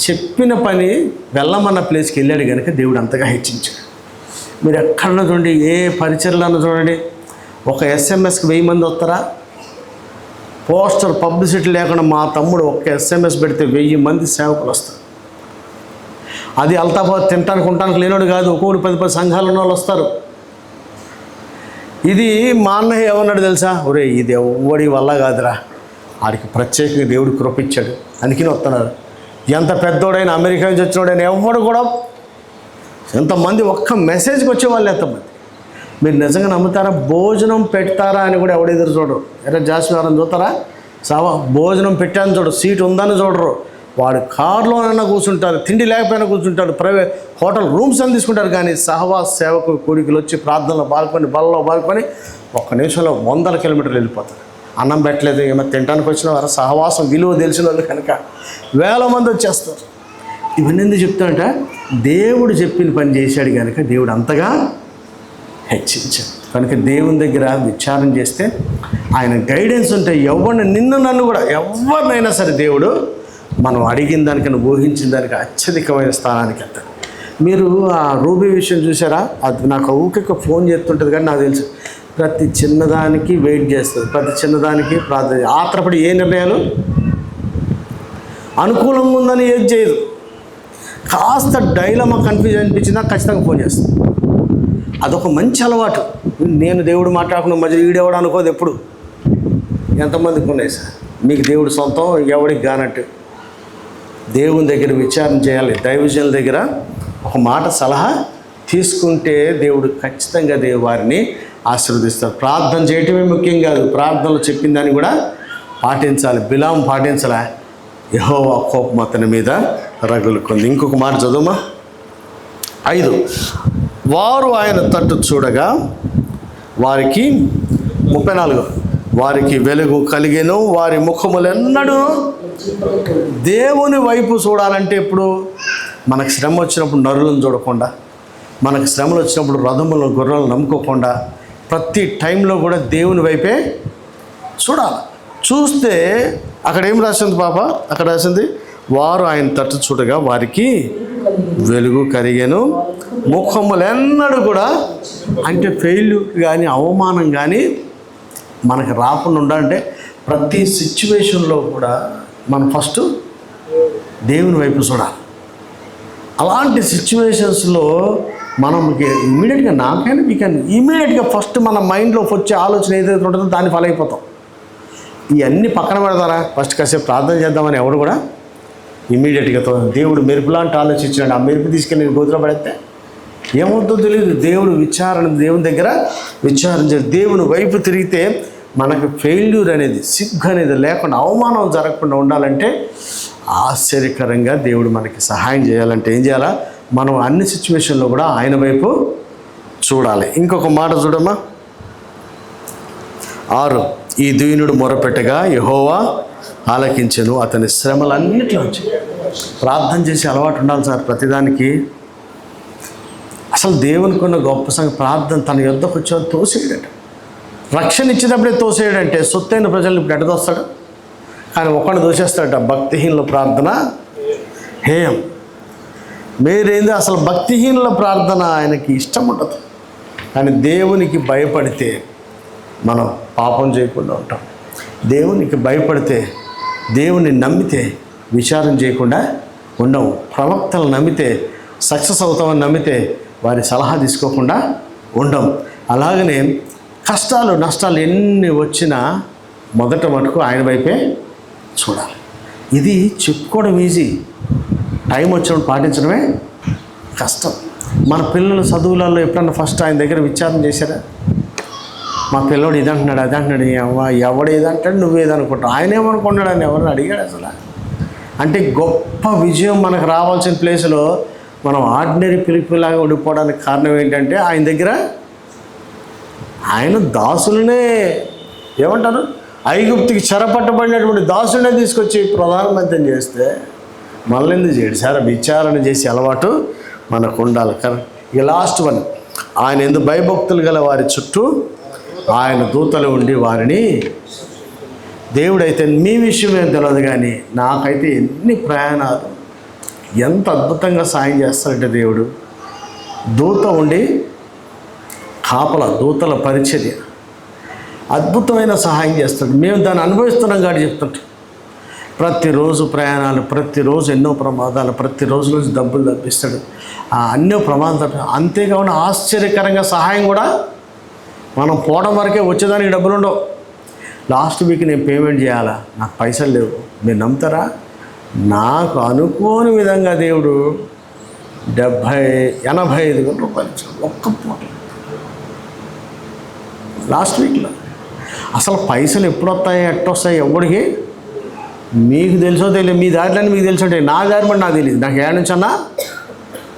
చెప్పిన పని వెళ్ళమన్న ప్లేస్కి వెళ్ళాడు కనుక దేవుడు అంతగా హెచ్చించాడు. మీరు ఎక్కడన్నా చూడండి, ఏ పరిచర్యలన్నా చూడండి, ఒక ఎస్ఎంఎస్కి 1000 మంది వస్తారా? పోస్టర్ పబ్లిసిటీ లేకుండా మా తమ్ముడు ఒక్క ఎస్ఎంఎస్ పెడితే 1000 మంది సేవకులు వస్తారు. అది అల్తాబాద్ తినటానికి ఉండటానికి లేనోడు కాదు, ఒక్కొక్కరు 10 సంఘాలు ఉన్న వాళ్ళు వస్తారు. ఇది మా అన్నయ్య ఏమన్నాడు తెలుసా? ఒరే, ఇది ఎవ్వడి వల్ల కాదురా, ఆడికి ప్రత్యేకంగా దేవుడు కృపించాడు అందుకని వస్తున్నారు. ఎంత పెద్దోడైనా, అమెరికా నుంచి వచ్చినోడైనా ఎవడు కూడా, ఎంతమంది ఒక్క మెసేజ్కి వచ్చేవాళ్ళు ఎంతమంది. మీరు నిజంగా నమ్ముతారా? భోజనం పెడతారా అని కూడా ఎవడు ఎదురు చూడరు. ఎరా జాస్మివారం చూస్తారా? భోజనం పెట్టాను చూడరు, సీట్ ఉందని చూడరు. వాడు కారులోనైనా కూర్చుంటారు, తిండి లేకపోయినా కూర్చుంటాడు, ప్రైవేట్ హోటల్ రూమ్స్ అని తీసుకుంటారు. కానీ సహవాస సేవకు కోడికలు వచ్చి ప్రార్థనలో పాల్గొని బలలో పాల్గొని 1 నిమిషంలో 100 కిలోమీటర్లు వెళ్ళిపోతారు. అన్నం పెట్టలేదు, ఏమైనా తినడానికి వచ్చిన వారు సహవాసం విలువ తెలిసిన వాళ్ళు కనుక 1000 మంది వచ్చేస్తారు. ఇవన్నీ ఎందుకు చెప్తానంటే, దేవుడు చెప్పిన పని చేశాడు కనుక దేవుడు అంతగా హెచ్చించాడు. కనుక దేవుని దగ్గర విచారణ చేస్తే ఆయన గైడెన్స్ ఉంటే నిన్ను నన్ను కూడా ఎవరినైనా సరే దేవుడు మనం అడిగిన దానికన్నా ఊహించిన దానికి అత్యధికమైన స్థానానికి వెళ్తాడు. మీరు ఆ రూబీ విషయం చూసారా? అది నాకు ఊరికే ఫోన్ చేస్తుంటుంది, కానీ నాకు తెలుసు ప్రతి చిన్నదానికి వెయిట్ చేస్తుంది, ప్రతి చిన్నదానికి ప్రార్థన. ఆత్రపడి ఏ నిర్ణయాలు అనుకూలంగా ఉందని ఏది చేయదు. కాస్త డైలమా కన్ఫ్యూజన్ అనిపించినా ఖచ్చితంగా ఫోన్ చేస్తుంది. అదొక మంచి అలవాటు. నేను దేవుడు మాట్లాడుకున్న మధ్య వీడెవడు అనుకోదు ఎప్పుడు. ఎంతమందికి ఉన్నాయి సార్? మీకు దేవుడు సొంతం, ఎవడికి కానట్టు. దేవుని దగ్గర విచారణ చేయాలి. దైవజనుల దగ్గర ఒక మాట సలహా తీసుకుంటే దేవుడు ఖచ్చితంగా వారిని ఆశీర్వదిస్తారు. ప్రార్థన చేయటమే ముఖ్యం కాదు, ప్రార్థనలు చెప్పిన దాన్ని కూడా పాటించాలి. బిలాము పాటించాలా? యెహోవా కోపం అతని మీద రగులుకుంది. ఇంకొక మాట చదువుమా. 5 వారు ఆయన తట్టు చూడగా వారికి 34 వారికి వెలుగు కలిగెను, వారి ముఖములెన్నడూ. దేవుని వైపు చూడాలంటే ఇప్పుడు మనకు శ్రమ వచ్చినప్పుడు నరులను చూడకుండా, మనకు శ్రమలు వచ్చినప్పుడు రథములను గొర్రెలను నమ్ముకోకుండా, ప్రతి టైంలో కూడా దేవుని వైపే చూడాలి. చూస్తే అక్కడ ఏం రాసింది పాప? అక్కడ రాసింది, వారు ఆయన తట్టు చూడగా వారికి వెలుగు కరిగెను, ముఖములెన్నడూ కూడా. అంటే ఫెయిల్యూర్ కానీ అవమానం కానీ మనకు రాకుండా ఉండాలంటే ప్రతి సిచ్యువేషన్లో కూడా మనం ఫస్ట్ దేవుని వైపు చూడాలి. అలాంటి సిచ్యువేషన్స్లో మనం ఇమీడియట్గా నాకైనా మీకైనా ఇమీడియట్గా ఫస్ట్ మన మైండ్లోకి వచ్చే ఆలోచన ఏదైతే ఉంటుందో దాన్ని ఫాలో అయిపోతాం. ఇవన్నీ పక్కన పెడతారా? ఫస్ట్ కాసేపు ప్రార్థన చేద్దామని ఎవడు కూడా ఇమీడియట్గా దేవుడు మెరుపు లాంటి ఆలోచించాడు, ఆ మెరుపు తీసుకెళ్ళి నేను గోతులో పడితే ఏమవుతుందో తెలియదు. దేవుని దగ్గర విచారించాలి. దేవుని వైపు తిరిగితే మనకు ఫెయిల్యూర్ అనేది, సిగ్గు అనేది లేకుండా, అవమానం జరగకుండా ఉండాలంటే ఆశ్చర్యకరంగా దేవుడు మనకి సహాయం చేయాలంటే ఏం చేయాలా? మనం అన్ని సిచ్యువేషన్లో కూడా ఆయన వైపు చూడాలి. ఇంకొక మాట చూడమ్మా, 6, ఈ దీనుడు మొరపెట్టగా యెహోవా ఆలకించెను, అతని శ్రమలన్నిటిలోంచి. ప్రార్థన చేసే అలవాటు ఉండాలి సార్ ప్రతిదానికి. అసలు దేవునికి ఉన్న గొప్ప సంగతి ప్రార్థన. తన యొద్దకు వచ్చేవాడు తోసేయడట. రక్షణ ఇచ్చేటప్పుడే తోసేయడంటే సొత్తైన ప్రజలను ఇప్పుడు ఎడదొస్తాడు. కానీ ఒకడు దోషేస్తాడట, భక్తిహీనుల ప్రార్థన హేయం. మీరేంది అసలు భక్తిహీనుల ప్రార్థన ఆయనకి ఇష్టం ఉండదు. కానీ దేవునికి భయపడితే మనం పాపం చేయకుండా ఉంటాం. దేవునికి భయపడితే, దేవుని నమ్మితే విచారం చేయకుండా ఉండవు. ప్రవక్తలు నమ్మితే సక్సెస్ అవుతామని నమ్మితే వారి సలహా తీసుకోకుండా ఉండం. అలాగనే కష్టాలు నష్టాలు ఎన్ని వచ్చినా మొదట మటుకు ఆయన వైపే చూడాలి. ఇది చెప్పుకోవడం ఈజీ, టైం వచ్చినప్పుడు పాటించడమే కష్టం. మన పిల్లలు చదువులలో ఎప్పుడన్నా ఫస్ట్ ఆయన దగ్గర విచారణ చేశారా? మా పిల్లోడు ఇదంటున్నాడు అదంటున్నాడు, ఎవడు ఏదంటాడు నువ్వేదనుకుంటావు, ఆయన ఏమనుకున్నాడు అని ఎవరిని అడిగాడు అసలు? అంటే గొప్ప విజయం మనకు రావాల్సిన ప్లేస్లో మనం ఆర్డినరీ పిలిపిలాగా ఉండిపోవడానికి కారణం ఏంటంటే ఆయన దగ్గర ఆయన దాసులనే ఏమంటారు, ఐగుప్తుకి చెరపట్టబడినటువంటి దాసులనే తీసుకొచ్చి ప్రధానమంత్రిని చేస్తే మళ్ళీ ఎందుకు చేయడు సార్? విచారణ చేసే అలవాటు మనకు ఉండాలి. ఇక లాస్ట్ వన్, ఆయన ఎందుకు భయభక్తులు గల వారి చుట్టూ ఆయన దూతలు ఉండి వారిని. దేవుడైతే మీ విషయం ఏం తెలియదు కానీ నాకైతే ఎన్ని ప్రయాణాలు ఎంత అద్భుతంగా సాయం చేస్తాడంటే దేవుడు. దూత ఉండి కాపల, దూతల పరిచర్య అద్భుతమైన సహాయం చేస్తాడు. మేము దాన్ని అనుభవిస్తున్నాం కాబట్టి చెప్తుంటాం. ప్రతిరోజు ప్రయాణాలు, ప్రతిరోజు ఎన్నో ప్రమాదాలు, ప్రతిరోజు నుంచి డబ్బులు తప్పిస్తాడు. ఆ అన్నో ప్రమాదాలు తప్పి, అంతేకాకుండా ఆశ్చర్యకరంగా సహాయం కూడా. మనం పోవడం వరకే, వచ్చేదానికి డబ్బులు ఉండవు. లాస్ట్ వీక్ నేను పేమెంట్ చేయాలా, నాకు పైసలు లేవు. మీరు నమ్ముతారా? నాకు అనుకోని విధంగా దేవుడు 85,000 రూపాయలు ఇచ్చాడు ఒక్క పూట లాస్ట్ వీక్లో. అసలు పైసలు ఎప్పుడు వస్తాయి, ఎట్టొస్తాయి ఎవడికి మీకు తెలుసో తెలియదు. మీ దారిలోనే మీకు తెలిసి ఉంటాయి, నా దారి బట్టి నాకు తెలియదు. నాకు ఏడ నుంచి అన్నా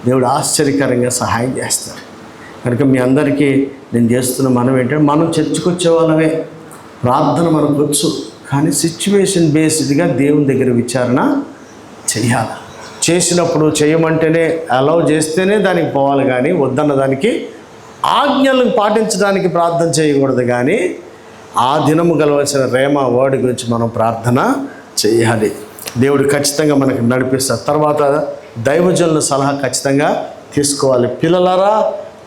దేవుడు ఆశ్చర్యకరంగా సహాయం చేస్తారు. కనుక మీ అందరికీ నేను చేస్తున్న మనం ఏంటంటే, మనం చర్చకు వచ్చే వాళ్ళమే, ప్రార్థన మనకు వచ్చు, కానీ సిచ్యువేషన్ బేస్డ్గా దేవుని దగ్గర విచారణ చేయాలి. చేసినప్పుడు చేయమంటేనే, అలౌ చేస్తేనే దానికి పోవాలి, కానీ వద్దన్న దానికి ఆజ్ఞలను పాటించడానికి ప్రార్థన చేయకూడదు. కానీ ఆ దినము కలవలసిన రేమా వర్డ్ గురించి మనం ప్రార్థన చేయాలి. దేవుడు ఖచ్చితంగా మనకు నడిపిస్తారు. తర్వాత దైవజనుల సలహా ఖచ్చితంగా తీసుకోవాలి. పిల్లలారా,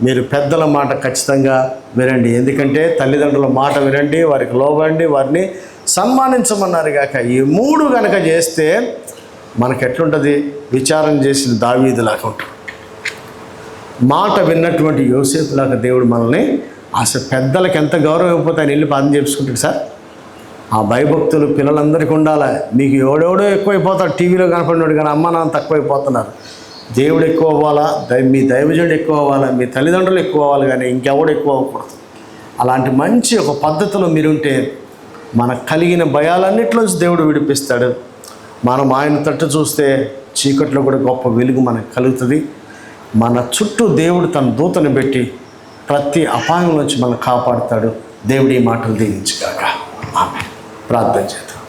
మీరు పెద్దల మాట ఖచ్చితంగా వినండి. ఎందుకంటే తల్లిదండ్రుల మాట వినండి, వారికి లోబడండి, వారిని సన్మానించమన్నారు కాక. ఈ 3 కనుక చేస్తే మనకు ఎట్లుంటుంది? విచారం చేసిన దావీదులాగా ఉంటుంది. మాట విన్నటువంటి యోసేపులాగా దేవుడు మనల్ని. అసలు పెద్దలకు ఎంత గౌరవం ఇవ్వకపోతే ఆయన వెళ్ళి పాదం చేసుకుంటాడు సార్. ఆ భయభక్తులు పిల్లలందరికీ ఉండాలి. మీకు ఎవడెవడో ఎక్కువైపోతాడు, టీవీలో కనపడినాడు, కానీ అమ్మ నాన్న తక్కువైపోతున్నారు. దేవుడు ఎక్కువ అవ్వాలా, మీ దైవజనుడు ఎక్కువ అవ్వాలా, మీ తల్లిదండ్రులు ఎక్కువ అవ్వాలి, కానీ ఇంకెవడు ఎక్కువ అవ్వకూడదు. అలాంటి మంచి ఒక పద్ధతిలో మీరుంటే మనకు కలిగిన భయాలన్నిటిలోంచి దేవుడు విడిపిస్తాడు. మనం ఆయన తట్టు చూస్తే చీకట్లో కూడా గొప్ప వెలుగు మనకు కలుగుతుంది. మన చుట్టూ దేవుడు తన దూతను పెట్టి ప్రతి అపాయం నుంచి మనం కాపాడుతాడు. దేవుడి మాటలు దీవించుగాక. ఆమేన్. ప్రార్థన చేద్దాం.